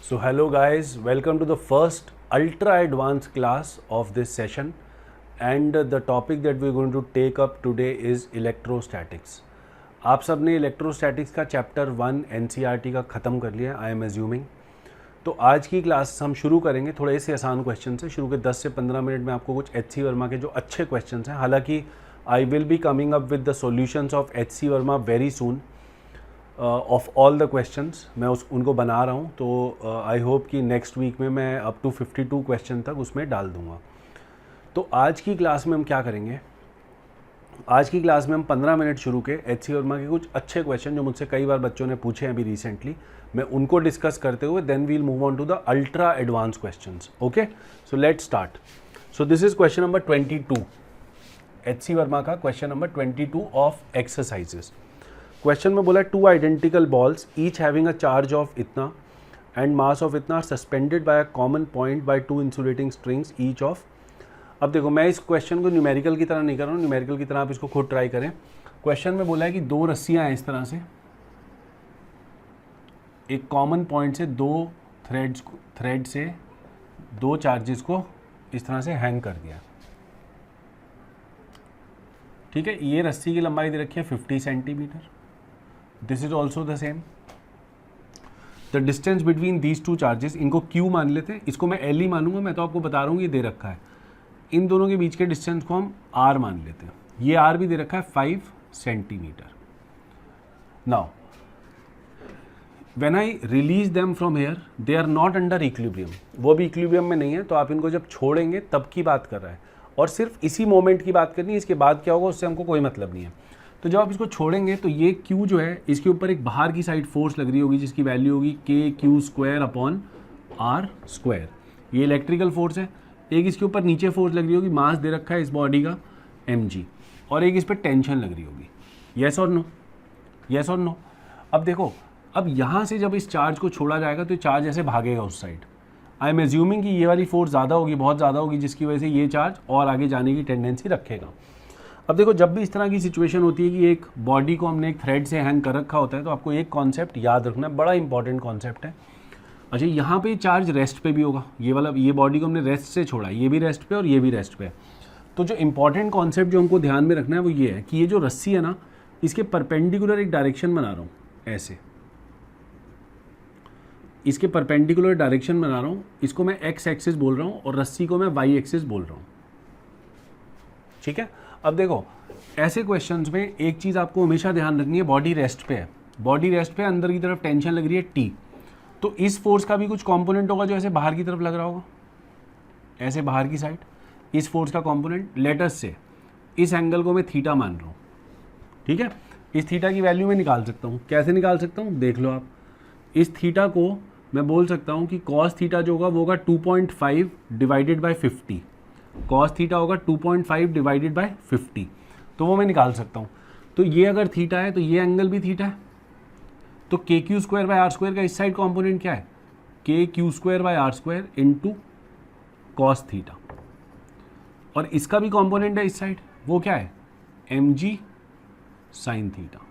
So hello guys, welcome to the first ultra advanced class of this session, and the topic that we're going to take up today is electrostatics. आप सब ने electrostatics का chapter 1 NCERT का ख़त्म कर लिया, I am assuming. तो आज की क्लास हम शुरू करेंगे थोड़े से आसान क्वेश्चन से। शुरू के 10 से 15 मिनट में आपको कुछ HC वर्मा के जो अच्छे क्वेश्चन हैं, हालांकि I will be coming up with the solutions of HC Verma very soon of all the questions. मैं उनको बना रहा हूँ, तो आई होप कि नेक्स्ट वीक में मैं अप टू 52 क्वेश्चन तक उसमें डाल दूँगा। तो आज की क्लास में हम क्या करेंगे, आज की क्लास में हम 15 मिनट शुरू के HC वर्मा के कुछ अच्छे क्वेश्चन जो मुझसे कई बार बच्चों ने पूछे हैं अभी रिसेंटली, मैं उनको डिस्कस करते हुए then we'll move on to the ultra advance questions. Okay, so let's start. So this is question number 22, HC Verma का question number 22 of exercises. Question में बोला two identical balls each having a charge of इतना and mass of इतना are suspended by a common point by two insulating strings each of. अब देखो, मैं इस question को न्यूमेरिकल की तरह नहीं कर रहा हूँ, न्यूमेरिकल की तरह आप इसको खुद ट्राई करें। क्वेश्चन में बोला है कि दो रस्सियाँ हैं इस तरह से, एक कॉमन पॉइंट से दो थ्रेड से दो चार्जेस को इस तरह से हैंग कर दिया। ठीक है, ये रस्सी की लंबाई दे रखी है 50 centimetre. This is also the same. The distance between these two charges, इनको Q मान लेते हैं, इसको मैं L ही मानूंगा, मैं तो आपको बता रहा हूँ ये दे रखा है। इन दोनों के बीच के डिस्टेंस को हम R मान लेते हैं, ये R भी दे रखा है 5 centimetre. Now when I release them from here they are not under equilibrium, वो भी इक्विलिब्रियम में नहीं है, तो आप इनको जब छोड़ेंगे तब की बात कर रहा है, और सिर्फ इसी मोमेंट की बात करनी है, इसके बाद क्या होगा उससे हमको कोई मतलब नहीं है। तो जब आप इसको छोड़ेंगे तो ये Q जो है, इसके ऊपर एक बाहर की साइड फोर्स लग रही होगी जिसकी वैल्यू होगी KQ² अपॉन R²। ये इलेक्ट्रिकल फोर्स है। एक इसके ऊपर नीचे फोर्स लग रही होगी, मास दे रखा है इस बॉडी का mg, और एक इस पर टेंशन लग रही होगी। येस और नो, येस और नो। अब देखो, अब यहाँ से जब इस चार्ज को छोड़ा जाएगा तो चार्ज ऐसे भागेगा उस साइड। आई एम एज्यूमिंग कि ये वाली फोर्स ज़्यादा होगी, बहुत ज़्यादा होगी, जिसकी वजह से ये चार्ज और आगे जाने की टेंडेंसी रखेगा। अब देखो, जब भी इस तरह की सिचुएशन होती है कि एक बॉडी को हमने एक थ्रेड से हैंग कर रखा होता है, तो आपको एक कॉन्सेप्ट याद रखना है, बड़ा इंपॉर्टेंट कॉन्सेप्ट है। अच्छा, यहाँ पे चार्ज रेस्ट पे भी होगा, ये वाला, ये बॉडी को हमने रेस्ट से छोड़ा, ये भी रेस्ट पे और ये भी रेस्ट पे। तो जो इंपॉर्टेंट कॉन्सेप्ट जो हमको ध्यान में रखना है वो ये है कि ये जो रस्सी है ना, इसके परपेंडिकुलर एक डायरेक्शन बना रहा हूँ, ऐसे इसके परपेंडिकुलर डायरेक्शन बना रहा हूँ, इसको मैं एक्स एक्सिस बोल रहा हूँ और रस्सी को मैं वाई एक्सिस बोल रहा हूँ। ठीक है, अब देखो, ऐसे क्वेश्चंस में एक चीज़ आपको हमेशा ध्यान रखनी है, बॉडी रेस्ट पे है, बॉडी रेस्ट पे, अंदर की तरफ टेंशन लग रही है T, तो इस फोर्स का भी कुछ कंपोनेंट होगा जो ऐसे बाहर की तरफ लग रहा होगा, ऐसे बाहर की साइड, इस फोर्स का कंपोनेंट। लेटस से इस एंगल को मैं थीटा मान रहा हूँ। ठीक है, इस थीटा की वैल्यू मैं निकाल सकता हूँ। कैसे निकाल सकता हूँ, देख लो आप। इस थीटा को मैं बोल सकता हूँ कि कॉस थीटा जो होगा वो होगा 2.5 डिवाइडेड बाई 50। कॉस थीटा होगा 2.5 डिवाइडेड बाई 50, तो वो मैं निकाल सकता हूँ। तो ये अगर थीटा है तो ये एंगल भी थीटा है, तो KQ² बाई R² का इस साइड कॉम्पोनेंट क्या है, KQ² by R² into cos theta, और इसका भी कॉम्पोनेंट है इस साइड, वो क्या है, mg साइन थीटा।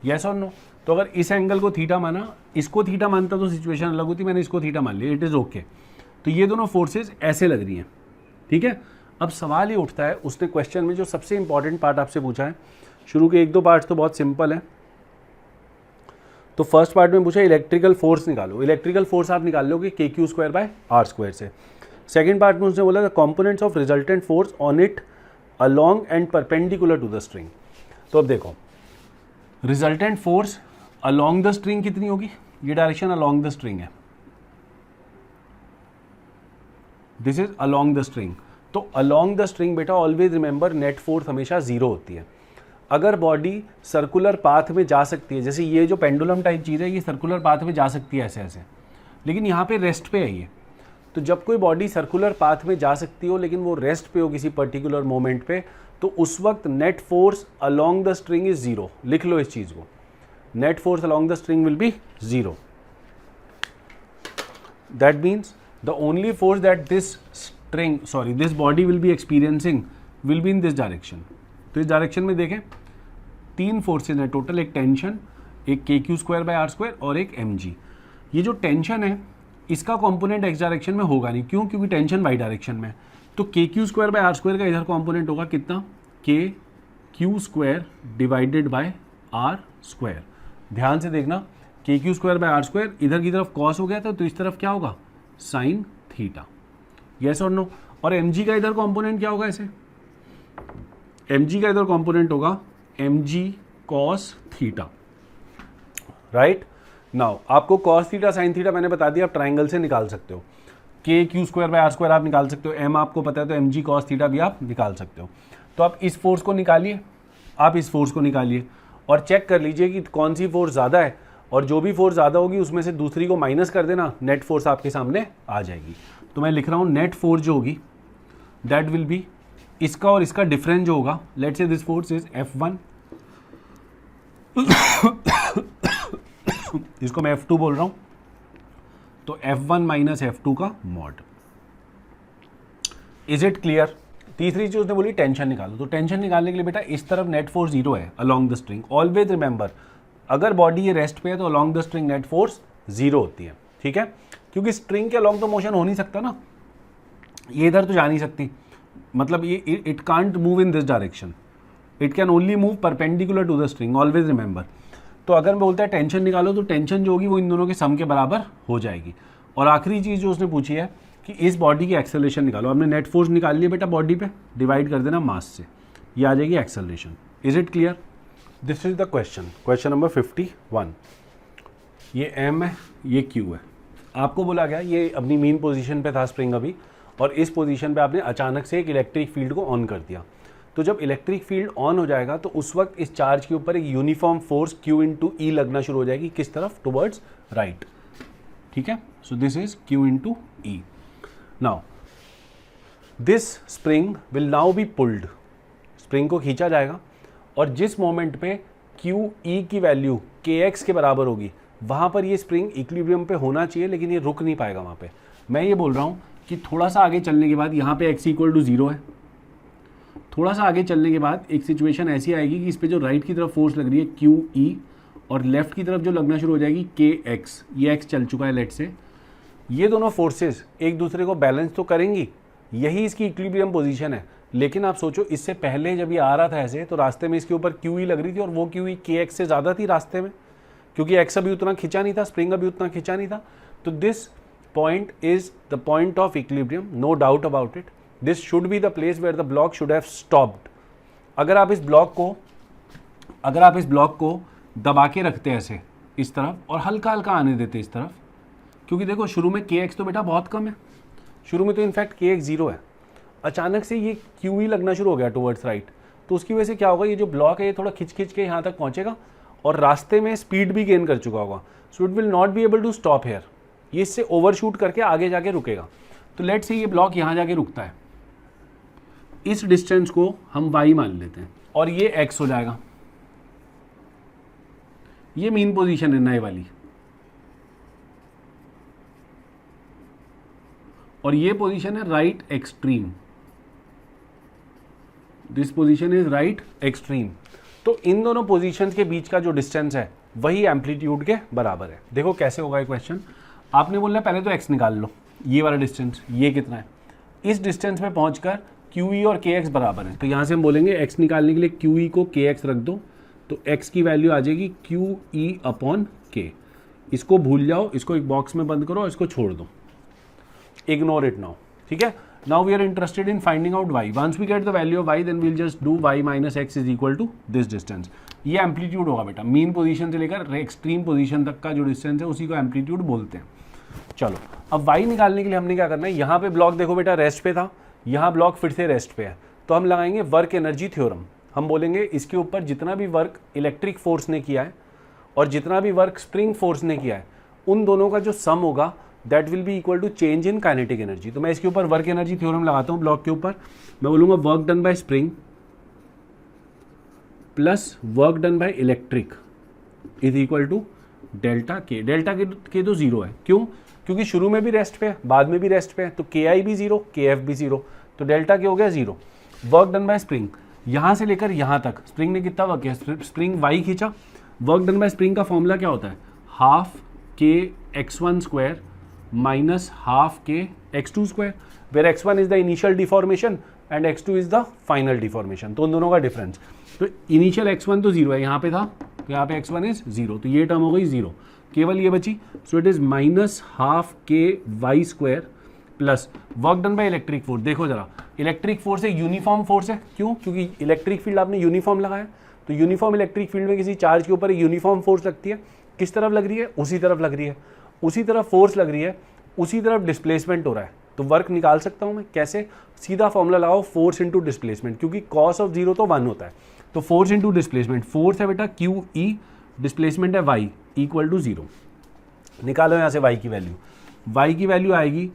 यस और नो। तो अगर इस एंगल को थीटा माना, इसको थीटा मानता तो सिचुएशन अलग होती, मैंने इसको थीटा मान लिया, इट इज़ ओके। तो ये दोनों फोर्सेज ऐसे लग रही हैं। ठीक है, अब सवाल ये उठता है, उसने क्वेश्चन में जो सबसे इंपॉर्टेंट पार्ट आपसे पूछा है, शुरू के एक दो पार्ट तो बहुत सिंपल है। तो फर्स्ट पार्ट में पूछा इलेक्ट्रिकल फोर्स निकालो, इलेक्ट्रिकल फोर्स आप निकाल लोगे KQ² बाय R² से। सेकेंड पार्ट में उसने बोला the components of resultant force on it along and perpendicular to the string. तो अब देखो, resultant force along the string कितनी होगी, ये डायरेक्शन अलॉन्ग द स्ट्रिंग है, this is along the string. तो अलॉन्ग द स्ट्रिंग बेटा ऑलवेज रिमेंबर नेट फोर्स हमेशा जीरो होती है। अगर बॉडी सर्कुलर पाथ में जा सकती है, जैसे ये जो पेंडुलम टाइप चीज़ है, ये सर्कुलर पाथ में जा सकती है ऐसे ऐसे, लेकिन यहाँ पे रेस्ट पे है ये। तो जब कोई बॉडी सर्कुलर पाथ में जा सकती हो लेकिन वो रेस्ट पे हो किसी पर्टिकुलर मोमेंट पे, तो उस वक्त net force along the string is zero. लिख लो इस चीज़ को, net force along the string will be zero. That means the only force that this body will be experiencing will be in this direction. तो इस direction में देखें तीन forces हैं total, एक टेंशन, एक KQ² बाय R² और एक mg। ये जो टेंशन है इसका कंपोनेंट एक्स डायरेक्शन में होगा नहीं, क्यों? क्योंकि टेंशन वाई डायरेक्शन में है। तो k Q square by r square का इधर कंपोनेंट होगा कितना? K Q square divided by r square. ध्यान से देखना, k Q square by r square, इधर की तरफ कॉस हो गया था तो इस तरफ क्या होगा? Sine theta. यस और नो? और एम जी का इधर कंपोनेंट क्या होगा? ऐसे एम जी का इधर कंपोनेंट होगा m g cos theta, right. Now आपको कॉस थीटा साइन थीटा मैंने बता दिया, आप ट्राइंगल से निकाल सकते हो। K Q square by r square आप निकाल सकते हो, एम आपको पता है तो एम जी कॉस थीटा भी आप निकाल सकते हो। तो आप इस फोर्स को निकालिए, आप इस फोर्स को निकालिए और चेक कर लीजिए कि कौन सी फोर्स ज़्यादा है, और जो भी फोर्स ज़्यादा होगी उसमें से दूसरी को माइनस कर देना, नेट फोर्स आपके सामने आ जाएगी। तो मैं लिख रहा हूँ नेट फोर्स जो होगी दैट विल बी इसका और इसका डिफरेंस जो होगा, let's say this force is F1 इसको मैं F2 बोल रहा हूँ, तो F1 माइनस F2 का मॉड। Is it clear? तीसरी चीज उसने बोली टेंशन निकालो, तो टेंशन निकालने के लिए बेटा इस तरफ नेट फोर्स 0 है along the string. Always remember, अगर बॉडी ये रेस्ट पे है तो along the string net force 0 होती है, ठीक है? क्योंकि स्ट्रिंग के अलोंग तो मोशन हो नहीं सकता ना, ये इधर तो जा नहीं सकती, मतलब ये it can't move in this direction, it can only move perpendicular to the string, always remember. तो अगर मैं बोलता है टेंशन निकालो, तो टेंशन जो होगी वो इन दोनों के सम के बराबर हो जाएगी। और आखिरी चीज़ जो उसने पूछी है कि इस बॉडी की एक्सेलरेशन निकालो। हमने नेट फोर्स निकाल लिया बेटा बॉडी पे, डिवाइड कर देना मास से, ये आ जाएगी acceleration. Is it clear? This is the question, question number 51। ये एम है, ये क्यू है। आपको बोला गया ये अपनी मीन पोजीशन पे था स्प्रिंग अभी, और इस पोजीशन पे आपने अचानक से एक इलेक्ट्रिक फील्ड को ऑन कर दिया। तो जब इलेक्ट्रिक फील्ड ऑन हो जाएगा तो उस वक्त इस चार्ज के ऊपर एक यूनिफॉर्म फोर्स Q इंटू ई लगना शुरू हो जाएगी, किस तरफ? टुवर्ड्स राइट, ठीक है? सो this is Q into E. Now this spring will now be pulled, spring को खींचा जाएगा, और जिस मोमेंट पे क्यू ई की वैल्यू के एक्स के बराबर होगी वहाँ पर ये स्प्रिंग इक्विलिब्रियम पे होना चाहिए, लेकिन ये रुक नहीं पाएगा वहाँ पे। मैं ये बोल रहा हूँ कि थोड़ा सा आगे चलने के बाद यहाँ पे एक्स इक्वल टू 0 है, थोड़ा सा आगे चलने के बाद एक सिचुएशन ऐसी आएगी कि इस पे जो राइट की तरफ फोर्स लग रही है क्यू ई, और लेफ्ट की तरफ जो लगना शुरू हो जाएगी के एक्स, ये एक्स चल चुका है लेट से, ये दोनों फोर्सेस एक दूसरे को बैलेंस तो करेंगी, यही इसकी इक्विलिब्रियम पोजीशन है। लेकिन आप सोचो इससे पहले जब ये आ रहा था ऐसे, तो रास्ते में इसके ऊपर क्यू ई लग रही थी, और वो क्यू ई के एक्स से ज़्यादा थी रास्ते में, क्योंकि एक्स अभी उतना खिंचा नहीं था, स्प्रिंग अभी उतना खिंचा नहीं था। तो this point is the point of equilibrium, no doubt about it. This should be the place where the block should have stopped. अगर आप इस ब्लॉक को दबा के रखते हैं ऐसे इस तरफ, और हल्का हल्का आने देते इस तरफ, क्योंकि देखो शुरू में के एक्स तो बेटा बहुत कम है, शुरू में तो इनफैक्ट के एक्स 0 है, अचानक से ये क्यू ई लगना शुरू हो गया टुवर्ड्स राइट, तो उसकी वजह से क्या होगा, ये जो ब्लॉक है ये थोड़ा खिंच खिंच के यहाँ तक पहुँचेगा, और रास्ते में स्पीड भी गेन कर चुका होगा, so it will not be able to stop here, ये इससे ओवरशूट करके आगे जाके रुकेगा। तो लेट्स से ये ब्लॉक यहाँ जाके रुकता है, इस डिस्टेंस को हम y मान लेते हैं, और ये x हो जाएगा, ये मीन पोजीशन है नए वाली, और ये पोजीशन है right extreme, this position is right extreme. तो इन दोनों पोजीशंस के बीच का जो डिस्टेंस है वही एम्पलीट्यूड के बराबर है। देखो कैसे होगा ये क्वेश्चन, आपने बोलना पहले तो x निकाल लो, ये वाला डिस्टेंस ये कितना है, इस डिस्टेंस में पहुंचकर क्यू ई और के एक्स बराबर है, तो यहाँ से हम बोलेंगे x निकालने के लिए क्यू ई को के एक्स रख दो, तो x की वैल्यू आ जाएगी क्यू ई अपॉन के। इसको भूल जाओ, इसको एक बॉक्स में बंद करो, इसको छोड़ दो, इग्नोर इट नाउ, ठीक है? Now we are interested in finding out y, once we get the value of y then we'll just do y minus x is equal to this distance. ये amplitude होगा बेटा, mean position से लेकर extreme position तक का जो distance है उसी को एम्पलीट्यूड बोलते हैं। चलो अब y निकालने के लिए हमने क्या करना है, यहाँ पे ब्लॉक देखो बेटा रेस्ट पे था, यहाँ ब्लॉक फिर से रेस्ट पे है, तो हम लगाएंगे वर्क एनर्जी थ्योरम। हम बोलेंगे इसके ऊपर जितना भी वर्क इलेक्ट्रिक फोर्स ने किया है और जितना भी वर्क स्प्रिंग फोर्स ने किया है, उन दोनों का जो सम होगा that will be equal to change in kinetic energy. तो मैं इसके ऊपर वर्क एनर्जी थ्योरम लगाता हूँ ब्लॉक के ऊपर, मैं बोलूँगा work done by spring plus work done by electric is equal to delta k. Delta k तो 0 है, क्यों? क्योंकि शुरू में भी रेस्ट पे है, बाद में भी रेस्ट पे है, तो के आई भी 0, के एफ भी 0, तो डेल्टा के हो गया 0। वर्क डन बाय स्प्रिंग, यहाँ से लेकर यहाँ तक स्प्रिंग ने कितना वर्क किया, स्प्रिंग वाई खींचा, वर्क डन बाय स्प्रिंग का फॉर्मूला क्या होता है, हाफ के x1 square minus half k x2 square, where x1 is the initial deformation and x2 is the final deformation, तो उन दोनों का डिफरेंस। तो इनिशियल x1 तो जीरो है, यहाँ पे था, तो यहाँ पे x1 इज जीरो, तो ये टर्म हो गई जीरो, केवल ये बची। So it is minus half K Y square plus work done by electric force. देखो जरा, इलेक्ट्रिक फोर्स एक यूनिफॉर्म फोर्स है, क्यों? क्योंकि इलेक्ट्रिक फील्ड आपने यूनिफॉर्म लगाया, तो यूनिफॉर्म इलेक्ट्रिक फील्ड में किसी चार्ज के ऊपर एक यूनिफॉर्म फोर्स लगती है, किस तरफ लग रही है? उसी तरफ लग रही है, उसी तरफ फोर्स लग रही है, उसी तरफ डिस्प्लेसमेंट हो रहा है। तो वर्क निकाल सकता हूं मैं कैसे? सीधा फॉर्मूला लगाओ, फोर्स इंटू डिस्प्लेसमेंट, क्योंकि कॉस ऑफ जीरो तो 1 होता है, तो फोर्स इंटू डिस्प्लेसमेंट, फोर्स है बेटा क्यू ई, डिस्प्लेसमेंट है वाई, इक्वल टू जीरो। निकालो यहाँ से वाई की वैल्यू, वाई की वैल्यू आएगी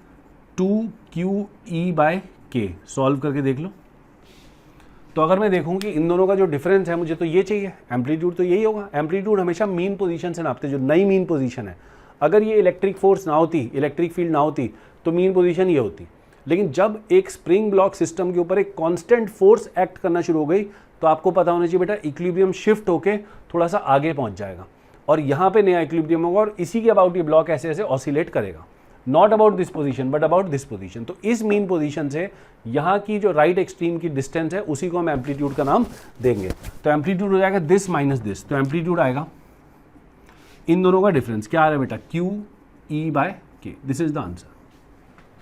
2QE बाय के, सॉल्व करके देख लो। तो अगर मैं देखूं कि इन दोनों का जो डिफरेंस है, मुझे तो ये चाहिए, एम्पलीट्यूड तो यही होगा। एम्पलीट्यूड हमेशा मीन पोजीशन से नापते, जो नई मीन पोजीशन है। अगर ये इलेक्ट्रिक फोर्स ना होती, इलेक्ट्रिक फील्ड ना होती, तो मीन पोजीशन ये होती। लेकिन जब एक स्प्रिंग ब्लॉक सिस्टम के ऊपर एक कांस्टेंट फोर्स एक्ट करना शुरू हो गई, तो आपको पता होना चाहिए बेटा इक्विलिब्रियम शिफ्ट होके थोड़ा सा आगे पहुंच जाएगा, और यहाँ पे नया इक्विलिब्रियम होगा, और इसी के अबाउट ये ब्लॉक ऐसे ऐसे ऑसिलेट करेगा। Not about this position but about this position. तो इस मीन पोजीशन से यहाँ की जो राइट एक्सट्रीम की डिस्टेंस है, उसी को हम एम्पलीट्यूड का नाम देंगे। तो एम्पलीट्यूड हो जाएगा दिस माइनस दिस, तो एम्पलीट्यूड आएगा इन दोनों का डिफरेंस, क्या आ रहा है बेटा? QE बाय के। This is the answer.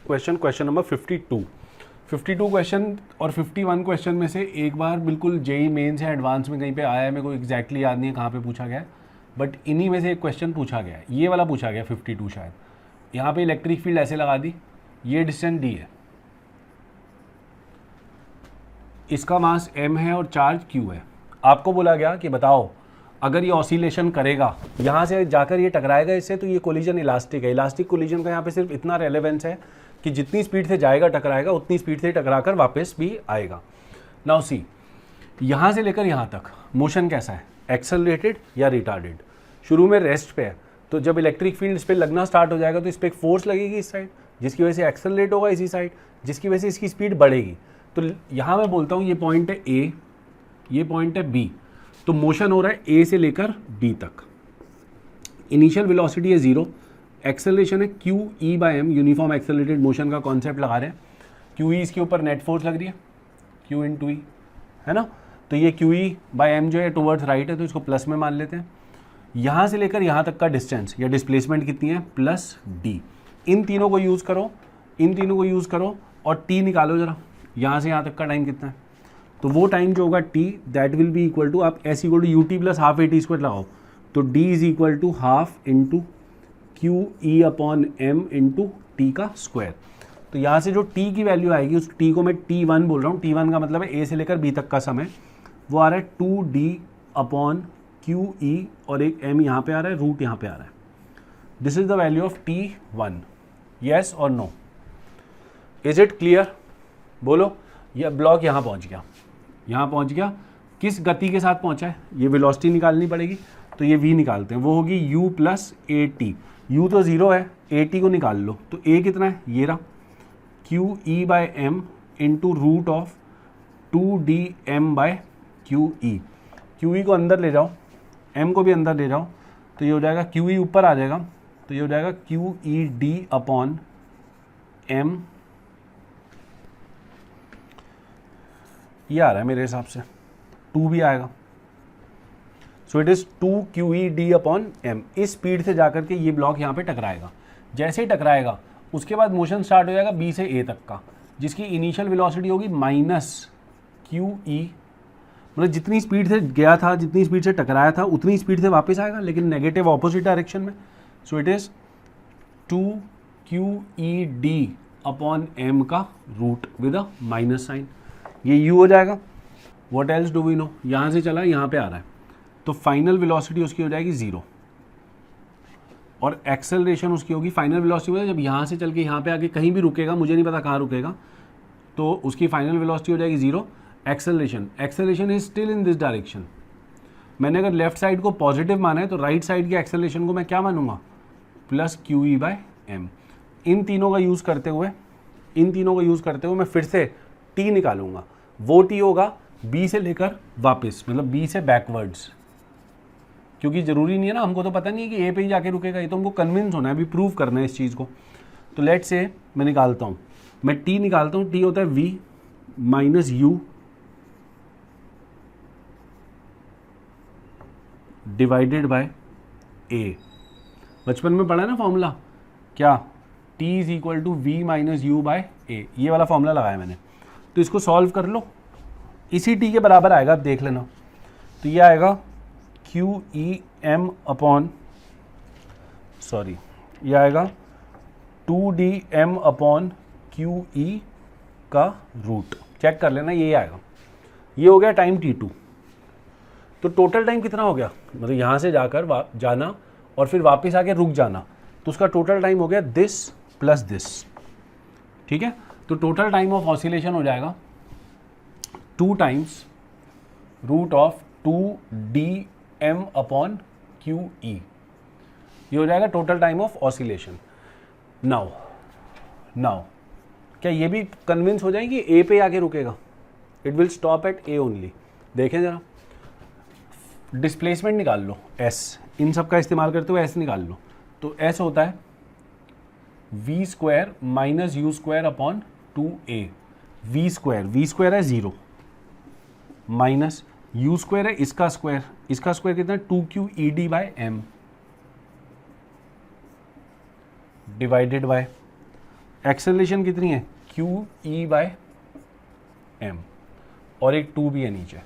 Question number 52 question और 51 क्वेश्चन में से एक बार बिल्कुल जेई मेंस है, एडवांस में कहीं पे आया है, मेरे को एग्जैक्टली याद नहीं है कहाँ पे पूछा गया है, बट इन्हीं में से एक क्वेश्चन पूछा गया है, ये वाला पूछा गया 52 शायद। यहाँ पे इलेक्ट्रिक फील्ड ऐसे लगा दी, ये डिस्टेंस d है, इसका मास m है और चार्ज q है। आपको बोला गया कि बताओ अगर ये ऑसिलेशन करेगा, यहाँ से जाकर ये टकराएगा इससे, तो ये कोलिजन इलास्टिक है। इलास्टिक कोलिजन का यहाँ पे सिर्फ इतना रेलेवेंस है कि जितनी स्पीड से जाएगा टकराएगा, उतनी स्पीड से टकराकर वापस भी आएगा। नाउ सी, यहाँ से लेकर यहाँ तक मोशन कैसा है? एक्सेलरेटेड या रिटार्डेड? शुरू में रेस्ट पे है, तो जब इलेक्ट्रिक फील्ड इस पर लगना स्टार्ट हो जाएगा, तो इस पर एक फोर्स लगेगी इस साइड, जिसकी वजह से एक्सेलरेट होगा इसी साइड, जिसकी वजह से इसकी स्पीड बढ़ेगी। तो यहाँ मैं बोलता हूँ ये पॉइंट है ए, ये पॉइंट है बी, तो मोशन हो रहा है ए से लेकर बी तक। इनिशियल वेलोसिटी है 0, एक्सेलरेशन है QE by m, uniform accelerated motion का कॉन्सेप्ट लगा रहे हैं। QE इसके ऊपर नेट फोर्स लग रही है, Q इंटू ई, है ना? तो ये QE बाय m जो है टुवर्ड्स राइट है, तो इसको प्लस में मान लेते हैं। यहाँ से लेकर यहाँ तक का डिस्टेंस या डिस्प्लेसमेंट कितनी है? Plus d। इन तीनों को यूज़ करो, इन तीनों को यूज़ करो, और t निकालो जरा, यहाँ से यहाँ तक का टाइम कितना है? तो वो टाइम जो होगा t, that will be equal to, आप s equal to ut plus half AT square लगाओ, तो d is equal to half into QE upon m into t का स्क्वायर। तो यहाँ से जो t की वैल्यू आएगी, उस t को मैं t1 बोल रहा हूँ। t1 का मतलब है a से लेकर b तक का समय, वो आ रहा है 2d अपॉन QE, और एक m यहाँ पे आ रहा है, रूट यहाँ पे आ रहा है। This is the value of t1। Yes और नो? Is it clear? बोलो। यह ब्लॉक यहाँ पहुँच गया, यहाँ पहुँच गया, किस गति के साथ पहुँचा है? ये वेलोसिटी निकालनी पड़ेगी, तो ये v निकालते हैं, वो होगी u प्लस AT। u तो 0 है, AT को निकाल लो, तो a कितना है? ये रहा, QE by m into root of 2dm by QE। QE को अंदर ले जाओ, m को भी अंदर ले जाओ, तो ये हो जाएगा QE ऊपर आ जाएगा, तो ये हो जाएगा QED अपॉन m। ये आ रहा है मेरे हिसाब से, 2 भी आएगा, सो it is 2QED upon m। इस स्पीड से जाकर के ये ब्लॉक यहाँ पे टकराएगा। जैसे ही टकराएगा, उसके बाद मोशन स्टार्ट हो जाएगा B से A तक का, जिसकी इनिशियल वेलोसिटी होगी माइनस QE, मतलब जितनी स्पीड से गया था, जितनी स्पीड से टकराया था, उतनी स्पीड से वापस आएगा, लेकिन नेगेटिव ऑपोजिट डायरेक्शन में। So it is 2QED upon m का root with a minus sign, ये u हो जाएगा। What else do we know? यहाँ से चला, यहाँ पे आ रहा है, तो फाइनल वेलोसिटी उसकी हो जाएगी 0, और एक्सेलरेशन उसकी होगी, फाइनल वेलोसिटी में जब यहाँ से चल के यहाँ पे आके कहीं भी रुकेगा, मुझे नहीं पता कहाँ रुकेगा, तो उसकी फाइनल वेलोसिटी हो जाएगी 0। Acceleration is still in this direction. मैंने अगर लेफ्ट साइड को पॉजिटिव माना है, तो राइट साइड की एक्सेलरेशन को मैं क्या मानूंगा? Plus QE by m। इन तीनों का यूज़ करते हुए मैं फिर से t निकालूंगा। वो t होगा b से लेकर वापस, मतलब b से बैकवर्ड्स, क्योंकि ज़रूरी नहीं है ना, हमको तो पता नहीं है कि ए पे ही जाके रुकेगा, ये तो हमको कन्विंस होना है, अभी प्रूव करना है इस चीज़ को। तो लेट से मैं निकालता हूँ, मैं टी निकालता हूँ, टी होता है V minus U divided by A. बचपन में पढ़ा है ना फॉर्मूला, क्या, t is equal to V minus U by A, ये वाला फॉर्मूला लगाया मैंने। तो इसको सॉल्व कर लो, इसी t के बराबर आएगा, अब देख लेना। तो ये आएगा q e m upon, sorry, ये आएगा 2dm अपॉन क्यू ई का रूट, चेक कर लेना, ये आएगा। ये हो गया टाइम t2। तो टोटल टाइम कितना हो गया, मतलब यहाँ से जाकर जाना और फिर वापस आके रुक जाना, तो उसका टोटल टाइम हो गया दिस प्लस दिस, ठीक है। तो टोटल टाइम ऑफ ऑसिलेशन हो जाएगा 2 times root of 2dm upon q e, ये हो जाएगा total time of oscillation. Now क्या ये भी कन्विंस हो जाएगी ए पे आके रुकेगा, it will stop at A only. देखें जरा, डिस्प्लेसमेंट निकाल लो s, इन सब का इस्तेमाल करते हुए s निकाल लो। तो s होता है v square minus you square upon 2a, v square है 0 माइनस यू स्क्वायर है इसका स्क्वायर कितना है 2qed by m divided by acceleration कितनी है qe बाय m, और एक 2 भी है नीचे।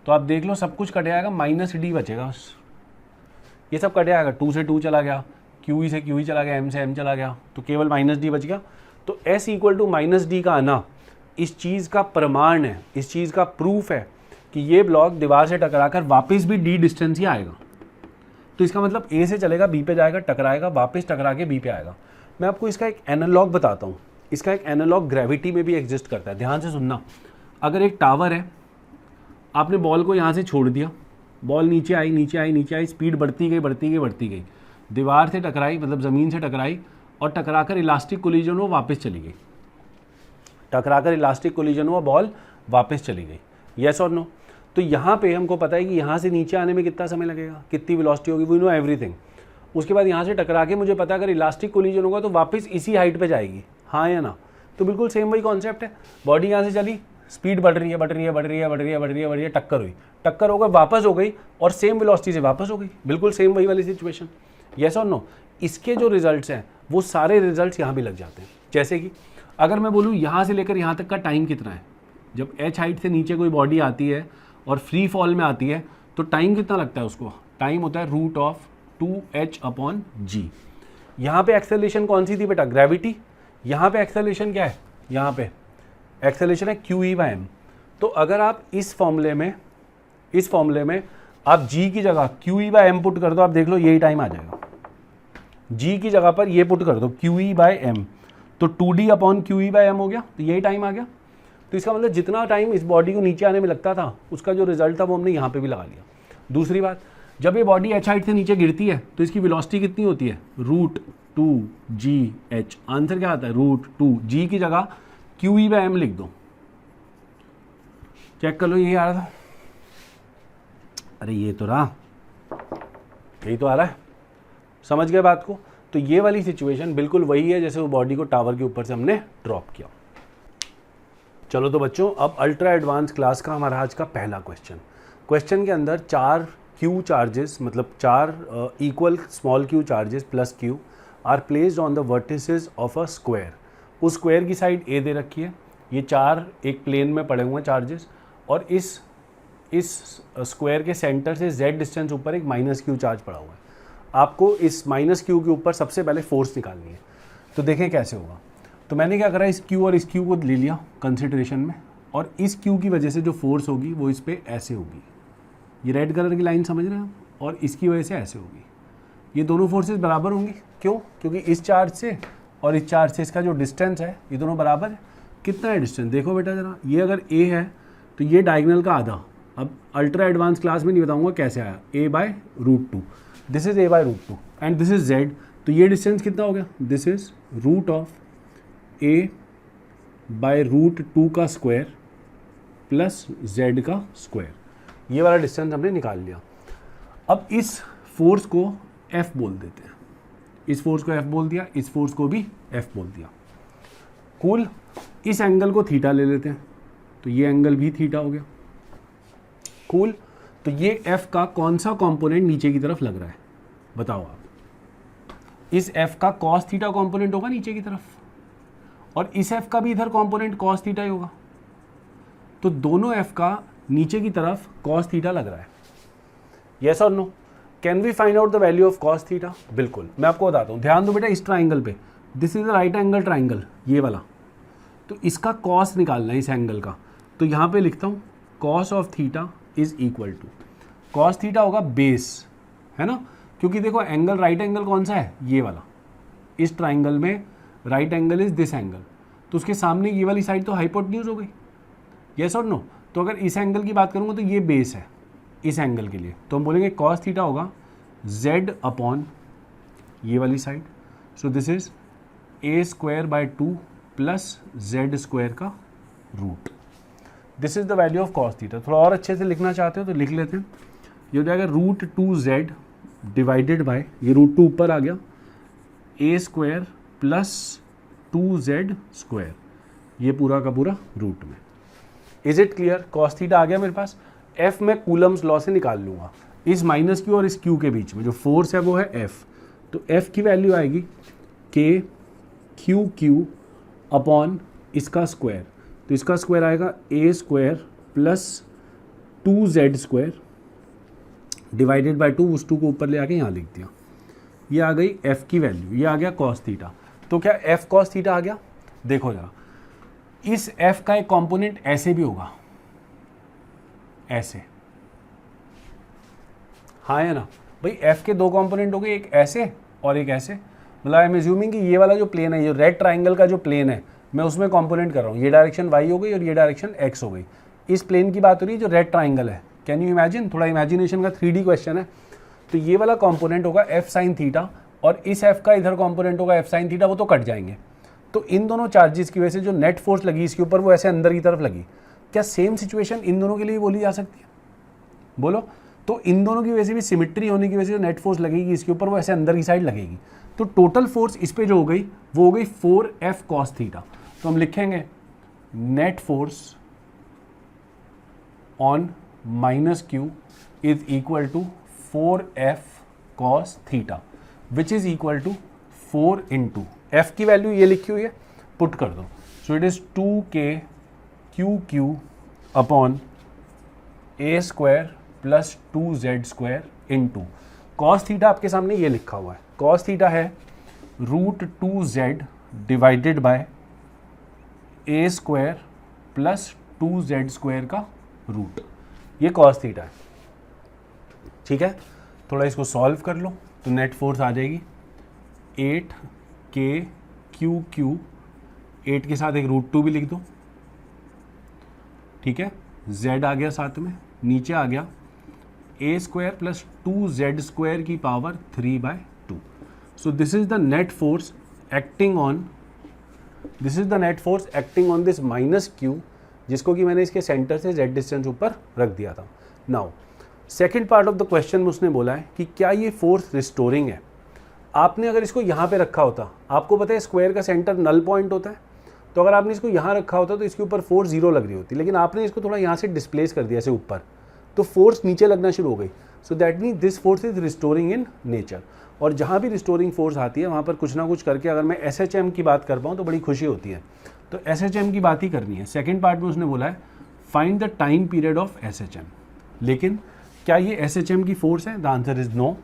तो आप देख लो सब कुछ कट जाएगा, माइनस डी बचेगा बस, ये सब कट जाएगा, 2 से 2 चला गया, क्यू से क्यू चला गया, एम से एम चला गया, तो केवल माइनस डी बच गया। तो s equal to minus d का आना इस चीज़ का प्रमाण है, इस चीज़ का प्रूफ है कि ये ब्लॉक दीवार से टकराकर वापस भी डी डिस्टेंस ही आएगा। तो इसका मतलब ए से चलेगा, बी पे जाएगा, टकराएगा, वापस टकरा के बी पे आएगा। मैं आपको इसका एक एनालॉग बताता हूँ, इसका एक एनालॉग ग्रेविटी में भी एग्जिस्ट करता है, ध्यान से सुनना। अगर एक टावर है, आपने बॉल को यहाँ से छोड़ दिया, बॉल नीचे आई, स्पीड बढ़ती गई, दीवार से टकराई, मतलब ज़मीन से टकराई, और टकराकर इलास्टिक कोलिजन हुआ, वापस चली गई, बॉल वापस चली गई, यस और नो। तो यहाँ पे हमको पता है कि यहाँ से नीचे आने में कितना समय लगेगा, कितनी वेलोसिटी होगी, वी नो एवरीथिंग। उसके बाद यहाँ से टकरा के मुझे पता है अगर इलास्टिक कोलिजन होगा तो वापस इसी हाइट पे जाएगी, हाँ या ना। तो बिल्कुल सेम वही कॉन्सेप्ट है, बॉडी यहाँ से चली, स्पीड बढ़ रही है, टक्कर हो गई, वापस हो गई, और सेम वेलोसिटी से वापस हो गई, बिल्कुल सेम वही वाली सिचुएशन, यस और नो। इसके जो रिजल्ट्स हैं वो सारे रिजल्ट्स यहाँ भी लग जाते हैं। जैसे कि अगर मैं बोलूँ यहाँ से लेकर यहाँ तक का टाइम कितना है, जब h हाइट से नीचे कोई बॉडी आती है और फ्री फॉल में आती है तो टाइम कितना लगता है उसको, टाइम होता है रूट ऑफ 2h अपॉन जी। यहाँ पे एक्सेलरेशन कौन सी थी बेटा, ग्रेविटी। यहाँ पे एक्सेलरेशन क्या है, यहाँ पे एक्सेलरेशन है QE बाय m। तो अगर आप इस फॉर्मूले में आप g की जगह QE बाय m पुट कर दो, आप देख लो यही टाइम आ जाएगा। g की जगह पर ये पुट कर दो QE बाय m, तो 2d upon QE by m हो गया, तो यही टाइम आ गया। तो इसका मतलब जितना टाइम इस बॉडी को नीचे आने में लगता था उसका जो रिजल्ट था वो हमने यहाँ पे भी लगा लिया। दूसरी बात, जब ये बॉडी h हाइट से नीचे गिरती है तो इसकी वेलोसिटी कितनी होती है, रूट 2gh। आंसर क्या आता है, रूट 2, g की जगह QE बाय m लिख दो, चेक कर लो, यही आ रहा था। अरे ये तो रहा, यही तो आ रहा है, समझ गए बात को। तो ये वाली सिचुएशन बिल्कुल वही है जैसे वो बॉडी को टावर के ऊपर से हमने ड्रॉप किया। चलो तो बच्चों, अब अल्ट्रा एडवांस क्लास का हमारा आज का पहला क्वेश्चन के अंदर 4 क्यू चार्जेस, मतलब 4 equal small Q charges plus Q R placed on the vertices of a square. उस स्क्वायर की साइड ए दे रखी है, ये 4 एक प्लेन में पड़े हुए हैं चार्जेस, और इस स्क्वायर के सेंटर से z डिस्टेंस ऊपर एक माइनस क्यू चार्ज पड़ा हुआ है। आपको इस माइनस क्यू के ऊपर सबसे पहले फोर्स निकालनी है। तो देखें कैसे होगा। तो मैंने क्या करा, इस क्यू और इस क्यू को ले लिया कंसिडरेशन में, और इस क्यू की वजह से जो फोर्स होगी वो इस पर ऐसे होगी, ये रेड कलर की लाइन समझ रहे हैं, और इसकी वजह से ऐसे होगी। ये दोनों फोर्सेस बराबर होंगी, क्यों, क्योंकि इस चार्ज से और इस चार्ज से इसका जो डिस्टेंस है ये दोनों बराबर है। कितना है डिस्टेंस, देखो बेटा जरा, ये अगर a है तो ये डायगोनल का आधा। अब अल्ट्रा एडवांस क्लास में नहीं बताऊंगा कैसे आया, a by root 2, this is a by root 2 and this is z। तो ये डिस्टेंस कितना हो गया, this is root of a by root 2 का स्क्वायर प्लस z का स्क्वायर। ये वाला डिस्टेंस हमने निकाल लिया। अब इस फोर्स को F बोल देते हैं, इस फोर्स को F बोल दिया, इस फोर्स को भी F बोल दिया। कूल। इस एंगल को थीटा ले लेते हैं, तो ये एंगल भी थीटा हो गया। कूल। तो ये F का कौन सा कंपोनेंट नीचे की तरफ लग रहा है बताओ आप? इस F का cos थीटा कंपोनेंट होगा नीचे की तरफ, और इस F का भी इधर कंपोनेंट cos थीटा ही होगा। तो दोनों F का नीचे की तरफ cos थीटा लग रहा है। यस और no? Can we find out the value of cos theta? बिल्कुल, मैं आपको बताता हूँ। ध्यान दो बेटा इस ट्राइंगल पे, this is the right angle triangle, ये वाला। तो इसका cos निकालना है इस एंगल का, तो यहाँ पे लिखता हूँ cos of theta is equal to, cos theta होगा बेस, है ना? क्योंकि देखो एंगल, राइट एंगल कौन सा है? ये वाला। इस ट्राइंगल में right angle is this angle, तो उसके सामने ये वाली साइड तो हाइपोटेन्यूज हो गई। यस और नो? तो अगर इस एंगल की बात करूँगा तो ये बेस है इस एंगल के लिए, तो हम बोलेंगे cos थीटा होगा z अपॉन ये वाली side. So this is a square by 2 plus z square का root. This is the value of cos theta. थोड़ा और अच्छे से लिखना चाहते हो तो लिख लेते हैं। ये हो जाएगा √2z डिवाइडेड बाय, ये √2 ऊपर आ गया, a square plus 2z square, ये पूरा का पूरा रूट में। Is it clear? cos theta आ गया मेरे पास। F में कूलम्स लॉ से निकाल लूँगा, इस माइनस Q और इस Q के बीच में जो फोर्स है वो है F। तो F की वैल्यू आएगी K Q अपॉन इसका स्क्वायर, तो इसका स्क्वायर आएगा a square plus 2z square divided bye 2, उस 2 को ऊपर ले आके यहाँ लिख दिया। ये आ गई F की वैल्यू, ये आ गया cos थीटा। तो क्या F cos थीटा आ गया? देखो जरा, इस F का एक कंपोनेंट ऐसे भी होगा, ऐसे, हाँ है ना भाई? F के दो कंपोनेंट हो गए, एक ऐसे और एक ऐसे। मतलब आई एम एज्यूमिंग कि ये वाला जो प्लेन है, ये रेड ट्राइंगल का जो प्लेन है, मैं उसमें कंपोनेंट कर रहा हूँ। ये डायरेक्शन y हो गई और ये डायरेक्शन x हो गई। इस प्लेन की बात हो रही है जो रेड ट्राइंगल है। Can you imagine? थोड़ा इमेजिनेशन का 3D क्वेश्चन है। तो ये वाला कंपोनेंट होगा f साइन थीटा, और इस f का इधर कंपोनेंट होगा f साइन थीटा, वो तो कट जाएंगे। तो इन दोनों चार्जेस की वजह से जो नेट फोर्स लगी इसके ऊपर, वो ऐसे अंदर की तरफ लगी। क्या सेम सिचुएशन इन दोनों के लिए बोली जा सकती है? बोलो। तो इन दोनों की वजह से भी सिमिट्री होने की वजह से जो नेट फोर्स लगेगी इसके ऊपर, वो ऐसे अंदर की साइड लगेगी। तो टोटल फोर्स इस पे जो हो गई वो हो गई 4F cos थीटा। तो हम लिखेंगे net force on minus Q is equal to 4F cos theta, which is equal to 4 into F की वैल्यू ये लिखी हुई है, पुट कर दो। So it is 2K QQ upon a square plus 2z square into cos theta आपके सामने ये लिखा हुआ है। cos थीटा है √2z divided by a square plus 2z square का रूट, ये cos थीटा है। ठीक है, थोड़ा इसको सॉल्व कर लो तो नेट फोर्स आ जाएगी 8K QQ, 8 के साथ एक √2 भी लिख दो। ठीक है, z आ गया साथ में, नीचे आ गया a square plus 2z square की power 3/2। So this is the net force acting on, this is the net force acting on this minus Q, जिसको कि मैंने इसके सेंटर से z डिस्टेंस ऊपर रख दिया था। Now second part of the question में उसने बोला है कि क्या ये फोर्स रिस्टोरिंग है। आपने अगर इसको यहाँ पे रखा होता, आपको पता है स्क्वायर का सेंटर नल पॉइंट होता है, तो अगर आपने इसको यहाँ रखा होता तो इसके ऊपर फोर्स 0 लग रही होती, लेकिन आपने इसको थोड़ा यहाँ से डिस्प्लेस कर दिया ऐसे ऊपर, तो फोर्स नीचे लगना शुरू हो गई। So that mean this force is restoring in nature. और जहाँ भी रिस्टोरिंग फोर्स आती है वहाँ पर कुछ ना कुछ करके, अगर मैं SHM की बात कर पाऊँ तो बड़ी खुशी होती है। तो SHM की बात ही करनी है। सेकेंड पार्ट में उसने बोला है find the time period of SHM। लेकिन क्या ये SHM की फोर्स है? The answer is no.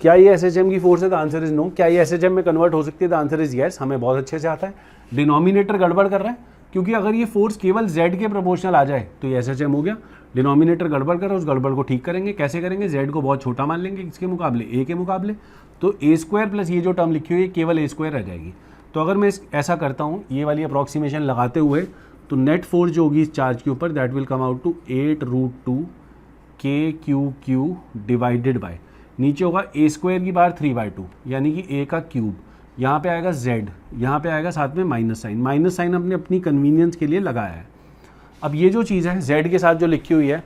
क्या ये SHM की फोर्स है? The answer is no. क्या ये SHM में कन्वर्ट हो सकती है? The answer is yes. हमें बहुत अच्छे से आता है। डिनोमिनेटर गड़बड़ कर रहा है, क्योंकि अगर ये फोर्स केवल z के प्रोपोर्शनल आ जाए तो ये SHM हो गया। डिनोमिनेटर गड़बड़ कर रहा है, उस गड़बड़ को ठीक करेंगे। कैसे करेंगे? z को बहुत छोटा मान लेंगे इसके मुकाबले, a के मुकाबले। तो a स्क्वायर प्लस ये जो टर्म लिखी हुई है केवल a स्क्वायर रह जाएगी। तो अगर मैं ऐसा करता हूँ ये वाली अप्रॉक्सीमेशन लगाते हुए, तो नेट फोर्स जो होगी इस चार्ज के ऊपर, that will come out to 8√2 KQQ divided by, नीचे होगा a स्क्वायर की बार 3/2, यानी कि a का क्यूब। यहाँ पे आएगा z, यहाँ पे आएगा साथ में माइनस साइन। माइनस साइन हमने अपनी कन्वीनियंस के लिए लगाया है। अब ये जो चीज़ है z के साथ जो लिखी हुई है,